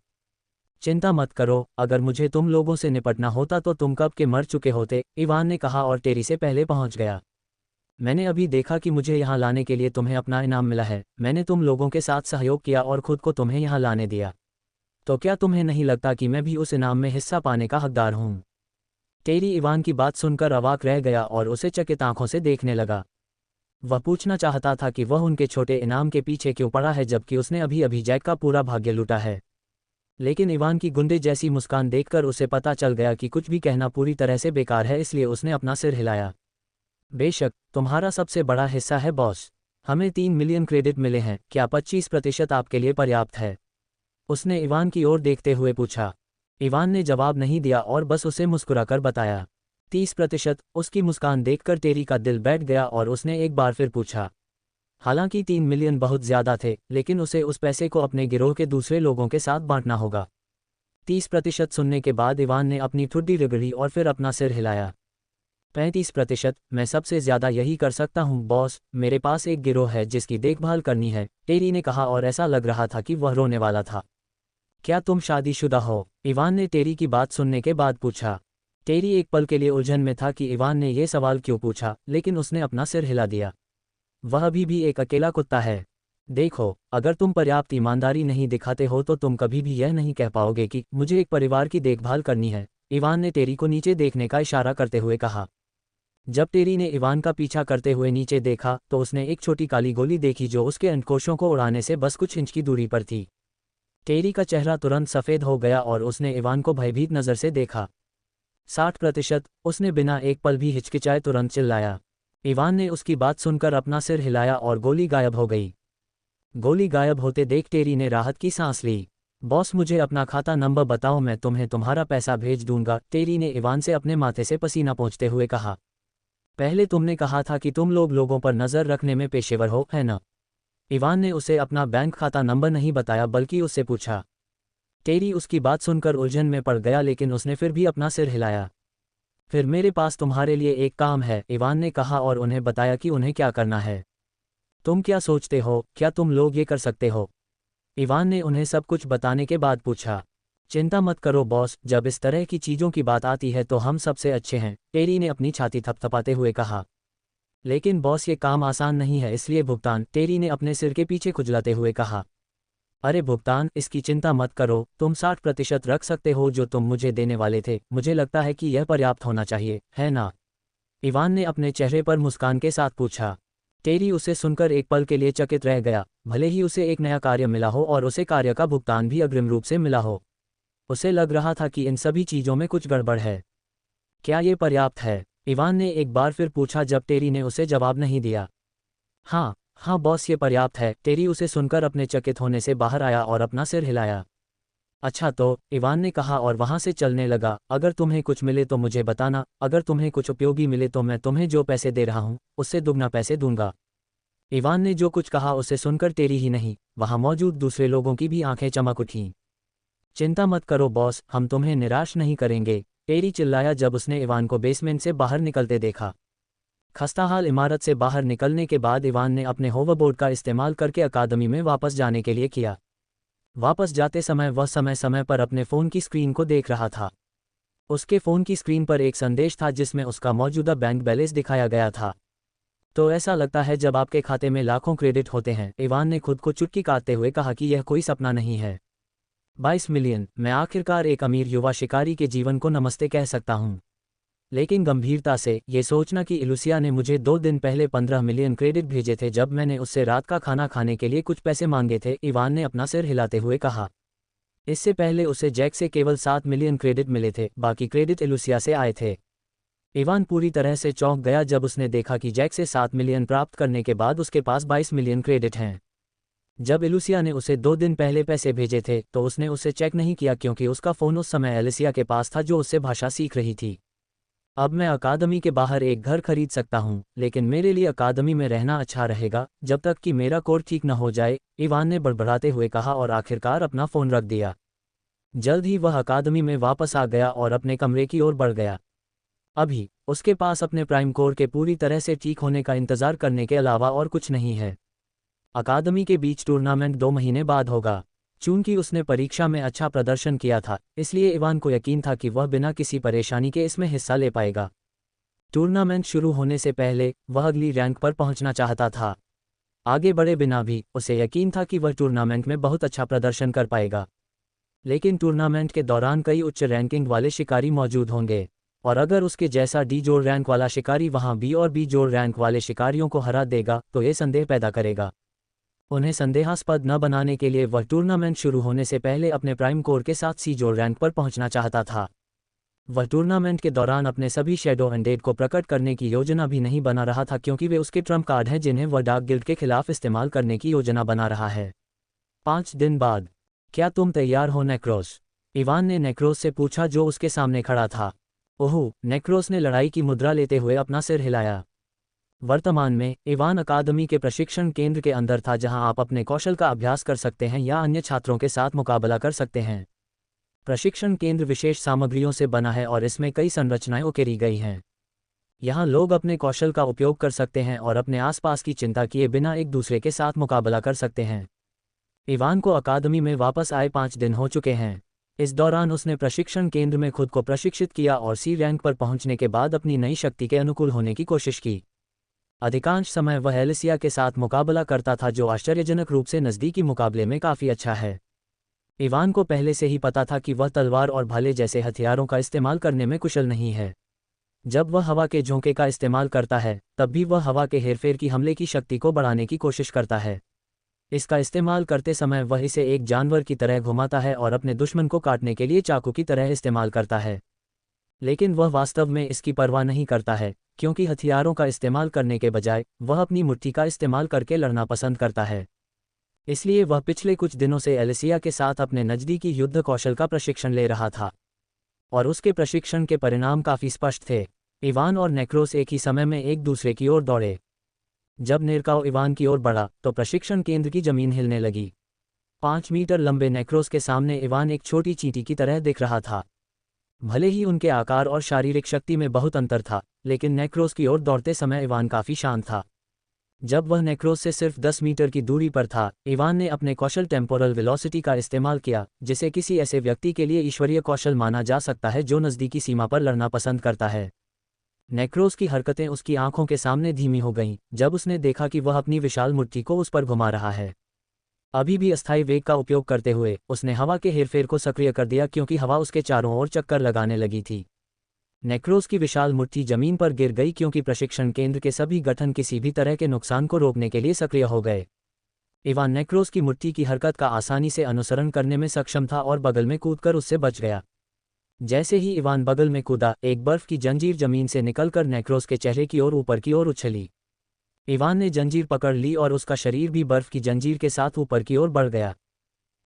चिंता मत करो, अगर मुझे तुम लोगों से निपटना होता तो तुम कब के मर चुके होते, इवान ने कहा और टेरी से पहले पहुंच गया। मैंने अभी देखा कि मुझे यहाँ लाने के लिए तुम्हें अपना इनाम मिला है। मैंने तुम लोगों के साथ सहयोग किया और खुद को तुम्हें यहाँ लाने दिया। तो क्या तुम्हें नहीं लगता कि मैं भी उस इनाम में हिस्सा पाने का हकदार हूँ? टेरी इवान की बात सुनकर अवाक रह गया और उसे चकित आंखों से देखने लगा। वह पूछना चाहता था कि वह उनके छोटे इनाम के पीछे क्यों पड़ा है, जबकि उसने अभी अभी जैक का पूरा भाग्य लूटा है। लेकिन इवान की गुंडे जैसी मुस्कान देखकर उसे पता चल गया कि कुछ भी कहना पूरी तरह से बेकार है, इसलिए उसने अपना सिर हिलाया। बेशक, तुम्हारा सबसे बड़ा हिस्सा है बॉस। हमें 3 मिलियन क्रेडिट मिले हैं, क्या 25% आपके लिए पर्याप्त है? उसने इवान की ओर देखते हुए पूछा। इवान ने जवाब नहीं दिया और बस उसे मुस्कुराकर बताया। 30%। उसकी मुस्कान देखकर टेरी का दिल बैठ गया और उसने एक बार फिर पूछा। हालांकि 3 मिलियन बहुत ज़्यादा थे, लेकिन उसे उस पैसे को अपने गिरोह के दूसरे लोगों के साथ बांटना होगा। 30% सुनने के बाद इवान ने अपनी ठुड्डी रगड़ी और फिर अपना सिर हिलाया। 35%। मैं सबसे ज़्यादा यही कर सकता हूँ बॉस, मेरे पास एक गिरोह है जिसकी देखभाल करनी है, टेरी ने कहा और ऐसा लग रहा था कि वह रोने वाला था। क्या तुम शादीशुदा हो? इवान ने टेरी की बात सुनने के बाद पूछा। टेरी एक पल के लिए उलझन में था कि इवान ने यह सवाल क्यों पूछा, लेकिन उसने अपना सिर हिला दिया। वह अभी भी एक अकेला कुत्ता है। देखो, अगर तुम पर्याप्त ईमानदारी नहीं दिखाते हो तो तुम कभी भी यह नहीं कह पाओगे कि मुझे एक परिवार की देखभाल करनी है, इवान ने टेरी को नीचे देखने का इशारा करते हुए कहा। जब टेरी ने इवान का पीछा करते हुए नीचे देखा तो उसने एक छोटी काली गोली देखी जो उसके अंडकोशों को उड़ाने से बस कुछ इंच की दूरी पर थी। टेरी का चेहरा तुरंत सफ़ेद हो गया और उसने इवान को भयभीत नज़र से देखा। 60%, उसने बिना एक पल भी हिचकिचाए तुरंत चिल्लाया। इवान ने उसकी बात सुनकर अपना सिर हिलाया और गोली गायब हो गई। गोली गायब होते देख टेरी ने राहत की सांस ली। बॉस, मुझे अपना खाता नंबर बताओ, मैं तुम्हें तुम्हारा पैसा भेज दूंगा, टेरी ने इवान से अपने माथे से पसीना पोंछते हुए कहा। पहले तुमने कहा था कि तुम लोगों पर नज़र रखने में पेशेवर हो, है ना? इवान ने उसे अपना बैंक खाता नंबर नहीं बताया बल्कि उससे पूछा। टेरी उसकी बात सुनकर उलझन में पड़ गया, लेकिन उसने फिर भी अपना सिर हिलाया। फिर मेरे पास तुम्हारे लिए एक काम है, इवान ने कहा और उन्हें बताया कि उन्हें क्या करना है। तुम क्या सोचते हो, क्या तुम लोग ये कर सकते हो? इवान ने उन्हें सब कुछ बताने के बाद पूछा। चिंता मत करो बॉस, जब इस तरह की चीज़ों की बात आती है तो हम सबसे अच्छे हैं, टेरी ने अपनी छाती थपथपाते हुए कहा। लेकिन बॉस, ये काम आसान नहीं है, इसलिए भुगतान, टेरी ने अपने सिर के पीछे खुजलाते हुए कहा। अरे भुगतान, इसकी चिंता मत करो, तुम 60% रख सकते हो जो तुम मुझे देने वाले थे, मुझे लगता है कि यह पर्याप्त होना चाहिए, है ना? इवान ने अपने चेहरे पर मुस्कान के साथ पूछा। टेरी उसे सुनकर एक पल के लिए चकित रह गया। भले ही उसे एक नया कार्य मिला हो और उसे कार्य का भुगतान भी अग्रिम रूप से मिला हो, उसे लग रहा था कि इन सभी चीज़ों में कुछ गड़बड़ है। क्या ये पर्याप्त है? इवान ने एक बार फिर पूछा जब टेरी ने उसे जवाब नहीं दिया। हाँ हाँ बॉस, ये पर्याप्त है, टेरी उसे सुनकर अपने चकित होने से बाहर आया और अपना सिर हिलाया। अच्छा तो, इवान ने कहा और वहाँ से चलने लगा। अगर तुम्हें कुछ मिले तो मुझे बताना, अगर तुम्हें कुछ उपयोगी मिले तो मैं तुम्हें जो पैसे दे रहा हूँ उससे दुगना पैसे दूंगा। इवान ने जो कुछ कहा उसे सुनकर टेरी ही नहीं, वहाँ मौजूद दूसरे लोगों की भी आंखें चमक उठीं। चिंता मत करो बॉस, हम तुम्हें निराश नहीं करेंगे, टेरी चिल्लाया जब उसने इवान को बेसमेंट से बाहर निकलते देखा। खस्ताहाल इमारत से बाहर निकलने के बाद इवान ने अपने होवरबोर्ड का इस्तेमाल करके अकादमी में वापस जाने के लिए किया। वापस जाते समय वह समय समय पर अपने फ़ोन की स्क्रीन को देख रहा था। उसके फ़ोन की स्क्रीन पर एक संदेश था जिसमें उसका मौजूदा बैंक बैलेंस दिखाया गया था। तो ऐसा लगता है जब आपके खाते में लाखों क्रेडिट होते हैं, इवान ने खुद को चुटकी काटते हुए कहा कि यह कोई सपना नहीं है। 22 मिलियन, मैं आखिरकार एक अमीर युवा शिकारी के जीवन को नमस्ते कह सकता हूँ। लेकिन गंभीरता से, ये सोचना कि इलुसिया ने मुझे 2 दिन पहले 15 मिलियन क्रेडिट भेजे थे जब मैंने उससे रात का खाना खाने के लिए कुछ पैसे मांगे थे, इवान ने अपना सिर हिलाते हुए कहा। इससे पहले उसे जैक से केवल 7 मिलियन क्रेडिट मिले थे, बाकी क्रेडिट इलुसिया से आए थे। इवान पूरी तरह से चौंक गया जब उसने देखा कि जैक से 7 मिलियन प्राप्त करने के बाद उसके पास 22 मिलियन क्रेडिट हैं। जब इलुसिया ने उसे 2 दिन पहले पैसे भेजे थे तो उसने उसे चेक नहीं किया क्योंकि उसका फ़ोन उस समय एलिसिया के पास था जो उससे भाषा सीख रही थी। अब मैं अकादमी के बाहर एक घर खरीद सकता हूँ, लेकिन मेरे लिए अकादमी में रहना अच्छा रहेगा जब तक कि मेरा कोड ठीक न हो जाए, इवान ने बड़बड़ाते हुए कहा और आखिरकार अपना फ़ोन रख दिया। जल्द ही वह अकादमी में वापस आ गया और अपने कमरे की ओर बढ़ गया। अभी उसके पास अपने प्राइम कोर के पूरी तरह से ठीक होने का इंतज़ार करने के अलावा और कुछ नहीं है। अकादमी के बीच टूर्नामेंट 2 महीने बाद होगा। चूंकि उसने परीक्षा में अच्छा प्रदर्शन किया था, इसलिए इवान को यकीन था कि वह बिना किसी परेशानी के इसमें हिस्सा ले पाएगा। टूर्नामेंट शुरू होने से पहले वह अगली रैंक पर पहुंचना चाहता था। आगे बढ़े बिना भी उसे यकीन था कि वह टूर्नामेंट में बहुत अच्छा प्रदर्शन कर पाएगा। लेकिन टूर्नामेंट के दौरान कई उच्च रैंकिंग वाले शिकारी मौजूद होंगे, और अगर उसके जैसा डी जोड़ रैंक वाला शिकारी वहां बी और बी जोड़ रैंक वाले शिकारियों को हरा देगा तो ये संदेह पैदा करेगा। उन्हें संदेहास्पद न बनाने के लिए वह टूर्नामेंट शुरू होने से पहले अपने प्राइम कोर के साथ सी जोड़ रैंक पर पहुंचना चाहता था। वह टूर्नामेंट के दौरान अपने सभी शैडो एंड डेड को प्रकट करने की योजना भी नहीं बना रहा था क्योंकि वे उसके ट्रम्प कार्ड हैं जिन्हें वह डार्क गिल्ड के खिलाफ इस्तेमाल करने की योजना बना रहा है। 5 दिन बाद, क्या तुम तैयार हो नेक्रोस? इवान ने नेक्रोस से पूछा जो उसके सामने खड़ा था। ओह, नेक्रोस ने लड़ाई की मुद्रा लेते हुए अपना सिर हिलाया। वर्तमान में इवान अकादमी के प्रशिक्षण केंद्र के अंदर था जहां आप अपने कौशल का अभ्यास कर सकते हैं या अन्य छात्रों के साथ मुकाबला कर सकते हैं। प्रशिक्षण केंद्र विशेष सामग्रियों से बना है और इसमें कई संरचनाएं उकेरी गई हैं। यहां लोग अपने कौशल का उपयोग कर सकते हैं और अपने आसपास की चिंता किए बिना एक दूसरे के साथ मुकाबला कर सकते हैं। इवान को अकादमी में वापस आए 5 दिन हो चुके हैं। इस दौरान उसने प्रशिक्षण केंद्र में खुद को प्रशिक्षित किया और सी रैंक पर पहुंचने के बाद अपनी नई शक्ति के अनुकूल होने की कोशिश की। अधिकांश समय वह एलिसिया के साथ मुकाबला करता था जो आश्चर्यजनक रूप से नज़दीकी मुकाबले में काफ़ी अच्छा है। इवान को पहले से ही पता था कि वह तलवार और भाले जैसे हथियारों का इस्तेमाल करने में कुशल नहीं है। जब वह हवा के झोंके का इस्तेमाल करता है तब भी वह हवा के हेरफेर की हमले की शक्ति को बढ़ाने की कोशिश करता है। इसका इस्तेमाल करते समय वह इसे एक जानवर की तरह घुमाता है और अपने दुश्मन को काटने के लिए चाकू की तरह इस्तेमाल करता है। लेकिन वह वास्तव में इसकी परवाह नहीं करता है, क्योंकि हथियारों का इस्तेमाल करने के बजाय वह अपनी मुट्ठी का इस्तेमाल करके लड़ना पसंद करता है। इसलिए वह पिछले कुछ दिनों से एलिसिया के साथ अपने नज़दीकी युद्ध कौशल का प्रशिक्षण ले रहा था, और उसके प्रशिक्षण के परिणाम काफ़ी स्पष्ट थे। इवान और नेक्रोस एक ही समय में एक दूसरे की ओर दौड़े। जब नेरकाओ इवान की ओर बढ़ा तो प्रशिक्षण केंद्र की जमीन हिलने लगी। 5 मीटर लंबे नेक्रोस के सामने इवान एक छोटी चींटी की तरह दिख रहा था। भले ही उनके आकार और शारीरिक शक्ति में बहुत अंतर था, लेकिन नेक्रोस की ओर दौड़ते समय इवान काफ़ी शांत था। जब वह नेक्रोस से सिर्फ 10 मीटर की दूरी पर था, इवान ने अपने कौशल टेम्पोरल वेलोसिटी का इस्तेमाल किया, जिसे किसी ऐसे व्यक्ति के लिए ईश्वरीय कौशल माना जा सकता है जो नज़दीकी सीमा पर लड़ना पसंद करता है। नेक्रोस की हरकतें उसकी आंखों के सामने धीमी हो गईं जब उसने देखा कि वह अपनी विशाल मुट्ठी को उस पर घुमा रहा है। अभी भी अस्थायी वेग का उपयोग करते हुए उसने हवा के हेरफेर को सक्रिय कर दिया, क्योंकि हवा उसके चारों ओर चक्कर लगाने लगी थी। नेक्रोस की विशाल मुट्ठी जमीन पर गिर गई, क्योंकि प्रशिक्षण केंद्र के सभी गठन किसी भी तरह के नुकसान को रोकने के लिए सक्रिय हो गए। इवान नेक्रोस की मुट्ठी की हरकत का आसानी से अनुसरण करने में सक्षम था और बगल में कूदकर उससे बच गया। जैसे ही इवान बगल में कूदा, एक बर्फ की जंजीर जमीन से निकलकर नेक्रोस के चेहरे की ओर ऊपर की ओर उछली। इवान ने जंजीर पकड़ ली और उसका शरीर भी बर्फ की जंजीर के साथ ऊपर की ओर बढ़ गया।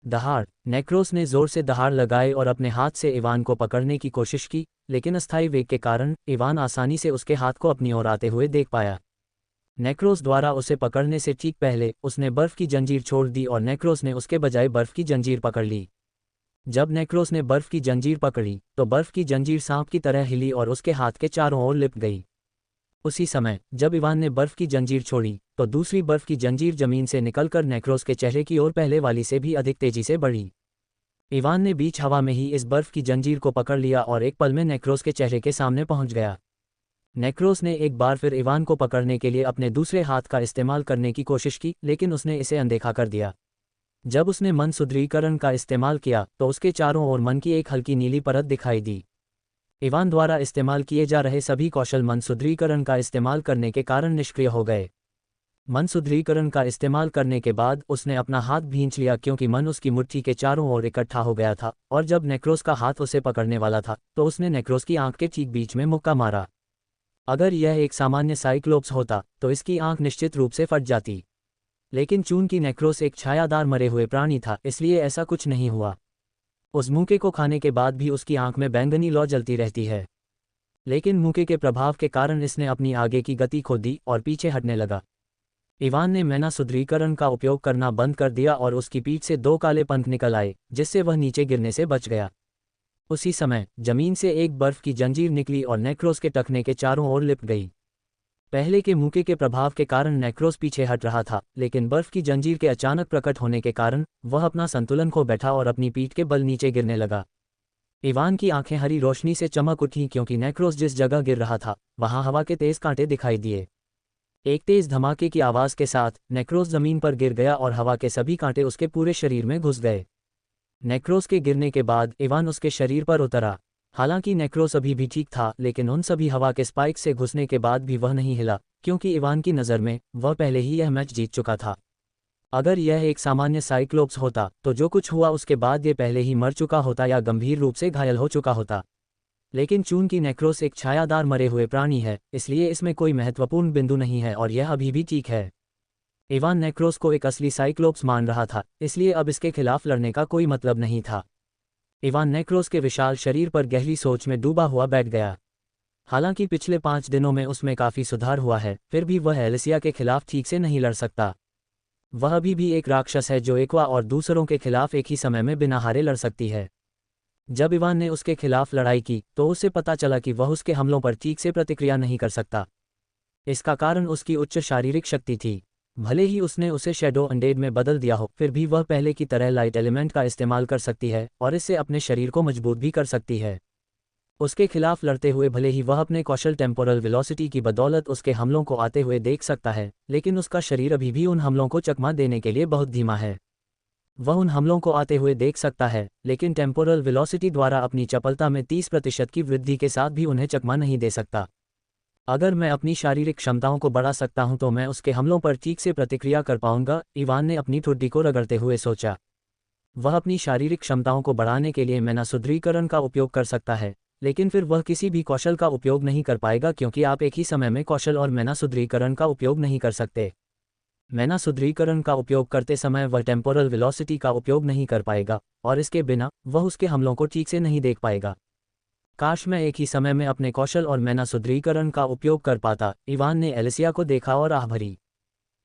दहाड़! नेक्रोस ने जोर से दहाड़ लगाई और अपने हाथ से इवान को पकड़ने की कोशिश की, लेकिन अस्थायी वेग के कारण इवान आसानी से उसके हाथ को अपनी ओर आते हुए देख पाया। नेक्रोस द्वारा उसे पकड़ने से ठीक पहले उसने बर्फ की जंजीर छोड़ दी और नेक्रोस ने उसके बजाय बर्फ की जंजीर पकड़ ली। जब नेक्रोस ने बर्फ की जंजीर पकड़ी तो बर्फ की जंजीर सांप की तरह हिली और उसके हाथ के चारों ओर लिपट गई। उसी समय जब इवान ने बर्फ की जंजीर छोड़ी तो दूसरी बर्फ की जंजीर जमीन से निकलकर नेक्रोस के चेहरे की ओर पहले वाली से भी अधिक तेजी से बढ़ी। इवान ने बीच हवा में ही इस बर्फ की जंजीर को पकड़ लिया और एक पल में नेक्रोस के चेहरे के सामने पहुंच गया। नेक्रोस ने एक बार फिर इवान को पकड़ने के लिए अपने दूसरे हाथ का इस्तेमाल करने की कोशिश की, लेकिन उसने इसे अनदेखा कर दिया। जब उसने मन सुदृढ़ीकरण का इस्तेमाल किया तो उसके चारों ओर मन की एक हल्की नीली परत दिखाई दी। इवान द्वारा इस्तेमाल किए जा रहे सभी कौशल मन सुदृढ़ीकरण का इस्तेमाल करने के कारण निष्क्रिय हो गए। मन सुदृढ़ीकरण का इस्तेमाल करने के बाद उसने अपना हाथ भींच लिया, क्योंकि मन उसकी मुट्ठी के चारों ओर इकट्ठा हो गया था, और जब नेक्रोस का हाथ उसे पकड़ने वाला था तो उसने नेक्रोस की आंख के ठीक बीच में मुक्का मारा। अगर यह एक सामान्य साइक्लोप्स होता तो इसकी आंख निश्चित रूप से फट जाती, लेकिन चूंकि नेक्रोस एक छायादार मरे हुए प्राणी था, इसलिए ऐसा कुछ नहीं हुआ। उस मूके को खाने के बाद भी उसकी आंख में बैंगनी लौ जलती रहती है, लेकिन मूके के प्रभाव के कारण इसने अपनी आगे की गति खो दी और पीछे हटने लगा। इवान ने मैना सुदृढ़ीकरण का उपयोग करना बंद कर दिया और उसकी पीठ से 2 काले पंख निकल आए, जिससे वह नीचे गिरने से बच गया। उसी समय जमीन से एक बर्फ की जंजीर निकली और नेक्रोस के टखने के चारों ओर लिपट गई। पहले के मूके के प्रभाव के कारण नेक्रोस पीछे हट रहा था, लेकिन बर्फ की जंजीर के अचानक प्रकट होने के कारण वह अपना संतुलन खो बैठा और अपनी पीठ के बल नीचे गिरने लगा। इवान की आंखें हरी रोशनी से चमक उठीं, क्योंकि नेक्रोस जिस जगह गिर रहा था वहां हवा के तेज कांटे दिखाई दिए। एक तेज धमाके की आवाज के साथ नेक्रोस जमीन पर गिर गया और हवा के सभी कांटे उसके पूरे शरीर में घुस गए। नेक्रोस के गिरने के बाद इवान उसके शरीर पर उतरा। हालांकि नेक्रोस अभी भी ठीक था, लेकिन उन सभी हवा के स्पाइक से घुसने के बाद भी वह नहीं हिला, क्योंकि इवान की नज़र में वह पहले ही यह मैच जीत चुका था। अगर यह एक सामान्य साइक्लोप्स होता तो जो कुछ हुआ उसके बाद ये पहले ही मर चुका होता या गंभीर रूप से घायल हो चुका होता। लेकिन चूंकि नेक्रोस एक छायादार मरे हुए प्राणी है, इसलिए इसमें कोई महत्वपूर्ण बिंदु नहीं है और यह अभी भी ठीक है। इवान नेक्रोस को एक असली साइक्लोप्स मान रहा था, इसलिए अब इसके खिलाफ लड़ने का कोई मतलब नहीं था। इवान नेक्रोस के विशाल शरीर पर गहरी सोच में डूबा हुआ बैठ गया। हालांकि पिछले 5 दिनों में उसमें काफ़ी सुधार हुआ है, फिर भी वह एलिसिया के खिलाफ ठीक से नहीं लड़ सकता। वह अभी भी एक राक्षस है जो एक्वा और दूसरों के खिलाफ एक ही समय में बिना हारे लड़ सकती है। जब इवान ने उसके खिलाफ लड़ाई की तो उसे पता चला कि वह उसके हमलों पर ठीक से प्रतिक्रिया नहीं कर सकता। इसका कारण उसकी उच्च शारीरिक शक्ति थी। भले ही उसने उसे शैडो अनडेड में बदल दिया हो, फिर भी वह पहले की तरह लाइट एलिमेंट का इस्तेमाल कर सकती है और इससे अपने शरीर को मजबूत भी कर सकती है। उसके खिलाफ लड़ते हुए भले ही वह अपने कौशल टेम्पोरल वेलोसिटी की बदौलत उसके हमलों को आते हुए देख सकता है, लेकिन उसका शरीर अभी भी उन हमलों को चकमा देने के लिए बहुत धीमा है। वह उन हमलों को आते हुए देख सकता है, लेकिन टेम्पोरल वेलोसिटी द्वारा अपनी चपलता में 30% की वृद्धि के साथ भी उन्हें चकमा नहीं दे सकता। अगर मैं अपनी शारीरिक क्षमताओं को बढ़ा सकता हूं तो मैं उसके हमलों पर ठीक से प्रतिक्रिया कर पाऊंगा, इवान ने अपनी ठुड्डी को रगड़ते हुए सोचा। वह अपनी शारीरिक क्षमताओं को बढ़ाने के लिए मैना सुदृढ़ीकरण का उपयोग कर सकता है, लेकिन फिर वह किसी भी कौशल का उपयोग नहीं कर पाएगा क्योंकि आप एक ही समय में कौशल और मैना सुदृढ़ीकरण का उपयोग नहीं कर सकते। मैना सुदृढ़ीकरण का उपयोग करते समय वह टेम्पोरल वेलोसिटी का उपयोग नहीं कर पाएगा और इसके बिना वह उसके हमलों को ठीक से नहीं देख पाएगा। काश मैं एक ही समय में अपने कौशल और मैना सुदृढ़ीकरण का उपयोग कर पाता, इवान ने एलिसिया को देखा और आह भरी।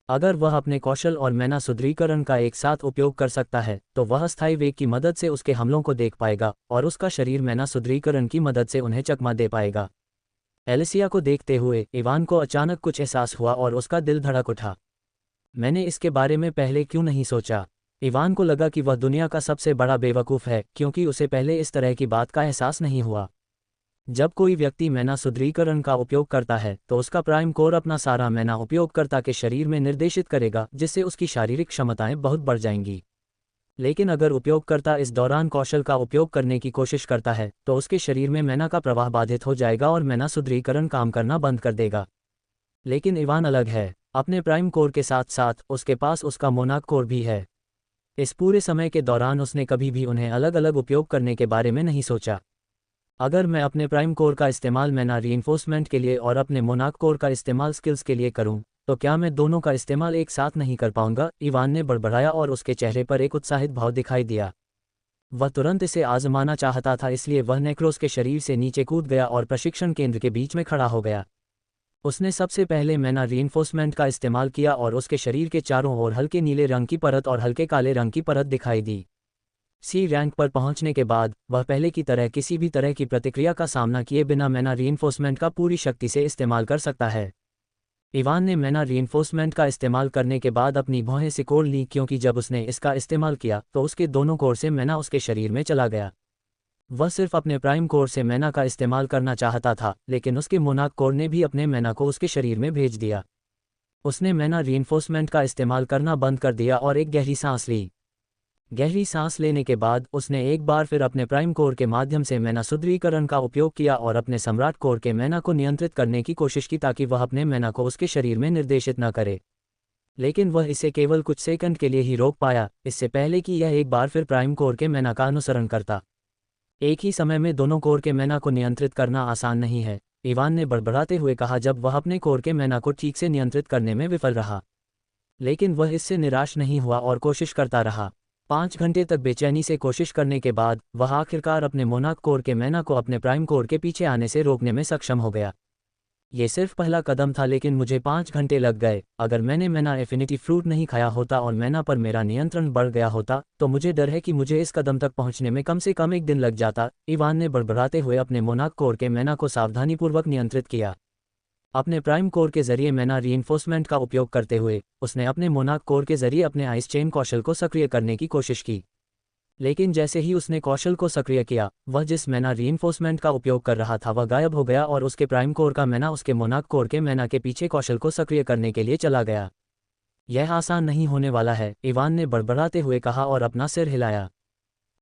अगर वह अपने कौशल और मैना सुदृढ़ीकरण का एक साथ उपयोग कर सकता है तो वह अस्थायी वेग की मदद से उसके हमलों को देख पाएगा और उसका शरीर मैना सुदृढ़ीकरण की मदद से उन्हें चकमा दे पाएगा। एलिसिया को देखते हुए इवान को अचानक कुछ एहसास हुआ और उसका दिल धड़क उठा। मैंने इसके बारे में पहले क्यों नहीं सोचा? इवान को लगा कि वह दुनिया का सबसे बड़ा बेवकूफ़ है क्योंकि उसे पहले इस तरह की बात का एहसास नहीं हुआ। जब कोई व्यक्ति मैना सुदृढ़ीकरण का उपयोग करता है तो उसका प्राइम कोर अपना सारा मैना उपयोगकर्ता के शरीर में निर्देशित करेगा, जिससे उसकी शारीरिक क्षमताएं बहुत बढ़ जाएंगी। लेकिन अगर उपयोगकर्ता इस दौरान कौशल का उपयोग करने की कोशिश करता है तो उसके शरीर में मैना का प्रवाह बाधित हो जाएगा और मैना सुदृढ़ीकरण काम करना बंद कर देगा। लेकिन इवान अलग है। अपने प्राइम कोर के साथ साथ उसके पास उसका मोनाक कोर भी है। इस पूरे समय के दौरान उसने कभी भी उन्हें अलग अलग उपयोग करने के बारे में नहीं सोचा। अगर मैं अपने प्राइम कोर का इस्तेमाल मैना रीइंफोर्समेंट के लिए और अपने मोनाक कोर का इस्तेमाल स्किल्स के लिए करूं, तो क्या मैं दोनों का इस्तेमाल एक साथ नहीं कर पाऊंगा? इवान ने बड़बड़ाया और उसके चेहरे पर एक उत्साहित भाव दिखाई दिया। वह तुरंत इसे आजमाना चाहता था, इसलिए वह नेक्रोस के शरीर से नीचे कूद गया और प्रशिक्षण केंद्र के बीच में खड़ा हो गया। उसने सबसे पहले मैना रीइंफोर्समेंट का इस्तेमाल किया और उसके शरीर के चारों ओर हल्के नीले रंग की परत और हल्के काले रंग की परत दिखाई दी। सी रैंक पर पहुंचने के बाद वह पहले की तरह किसी भी तरह की प्रतिक्रिया का सामना किए बिना मैना रीइंफोर्समेंट का पूरी शक्ति से इस्तेमाल कर सकता है। इवान ने मैना रीइंफोर्समेंट का इस्तेमाल करने के बाद अपनी भौहें सिकोड़ लीं क्योंकि जब उसने इसका इस्तेमाल किया तो उसके दोनों कोर से मैना उसके शरीर में चला गया। वह सिर्फ अपने प्राइम कोर से मैना का इस्तेमाल करना चाहता था, लेकिन उसके मोनाक कोर ने भी अपने मैना को उसके शरीर में भेज दिया। उसने मैना रीइंफोर्समेंट का इस्तेमाल करना बंद कर दिया और एक गहरी सांस ली। गहरी सांस लेने के बाद उसने एक बार फिर अपने प्राइम कोर के माध्यम से मैना सुदृढ़ीकरण का उपयोग किया और अपने सम्राट कोर के मैना को नियंत्रित करने की कोशिश की ताकि वह अपने मैना को उसके शरीर में निर्देशित न करे। लेकिन वह इसे केवल कुछ सेकंड के लिए ही रोक पाया, इससे पहले कि यह एक बार फिर प्राइम कोर के मैना का अनुसरण करता। एक ही समय में दोनों कोर के मैना को नियंत्रित करना आसान नहीं है, इवान ने बड़बड़ाते हुए कहा जब वह अपने कोर के मैना को ठीक से नियंत्रित करने में विफल रहा। लेकिन वह इससे निराश नहीं हुआ और कोशिश करता रहा। 5 घंटे तक बेचैनी से कोशिश करने के बाद वह आखिरकार अपने मोनाक कोर के मैना को अपने प्राइम कोर के पीछे आने से रोकने में सक्षम हो गया। ये सिर्फ पहला कदम था, लेकिन मुझे 5 घंटे लग गए। अगर मैंने मैना एफिनिटी फ्रूट नहीं खाया होता और मैना पर मेरा नियंत्रण बढ़ गया होता तो मुझे डर है कि मुझे इस कदम तक पहुंचने में कम से कम 1 दिन लग जाता। इवान ने बड़बड़ाते हुए अपने मोनाक कोर के मैना को सावधानीपूर्वक नियंत्रित किया। अपने प्राइम कोर के जरिए मैना रीइंफोर्समेंट का उपयोग करते हुए उसने अपने मोनाक कोर के जरिए अपने आइस चेन कौशल को सक्रिय करने की कोशिश की। लेकिन जैसे ही उसने कौशल को सक्रिय किया, वह जिस मैना रीइंफोर्समेंट का उपयोग कर रहा था वह गायब हो गया और उसके प्राइम कोर का मैना उसके मोनाक कोर के मैना के पीछे कौशल को सक्रिय करने के लिए चला गया। यह आसान नहीं होने वाला है, इवान ने बड़बड़ाते हुए कहा और अपना सिर हिलाया।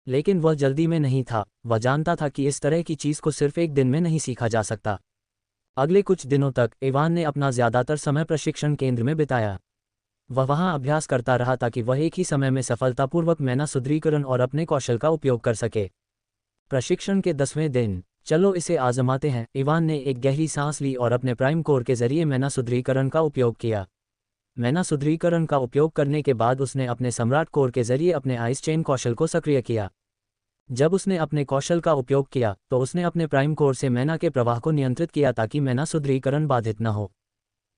लेकिन वह जल्दी में नहीं था। वह जानता था कि इस तरह की चीज़ को सिर्फ 1 दिन में नहीं सीखा जा सकता। अगले कुछ दिनों तक इवान ने अपना ज़्यादातर समय प्रशिक्षण केंद्र में बिताया। वह वहां अभ्यास करता रहा ताकि वह एक ही समय में सफलतापूर्वक मैना सुदृढ़ीकरण और अपने कौशल का उपयोग कर सके। प्रशिक्षण के 10वें दिन, चलो इसे आजमाते हैं। इवान ने एक गहरी सांस ली और अपने प्राइम कोर के जरिए मैना सुदृढ़ीकरण का उपयोग किया। मैना सुदृढ़ीकरण का उपयोग करने के बाद उसने अपने सम्राट कोर के जरिए अपने आइस चेन कौशल को सक्रिय किया। जब उसने अपने कौशल का उपयोग किया तो उसने अपने प्राइम कोर से मैना के प्रवाह को नियंत्रित किया ताकि मैना सुदृढ़ीकरण बाधित न हो।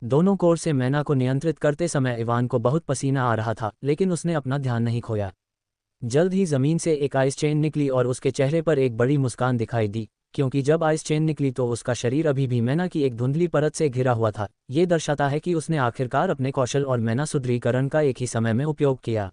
दोनों कोर से मैना को नियंत्रित करते समय इवान को बहुत पसीना आ रहा था, लेकिन उसने अपना ध्यान नहीं खोया। जल्द ही जमीन से एक आइस चेन निकली और उसके चेहरे पर एक बड़ी मुस्कान दिखाई दी, क्योंकि जब आइस चेन निकली तो उसका शरीर अभी भी मैना की एक धुंधली परत से घिरा हुआ था। ये दर्शाता है कि उसने आखिरकार अपने कौशल और मैना सुदृढ़ीकरण का एक ही समय में उपयोग किया।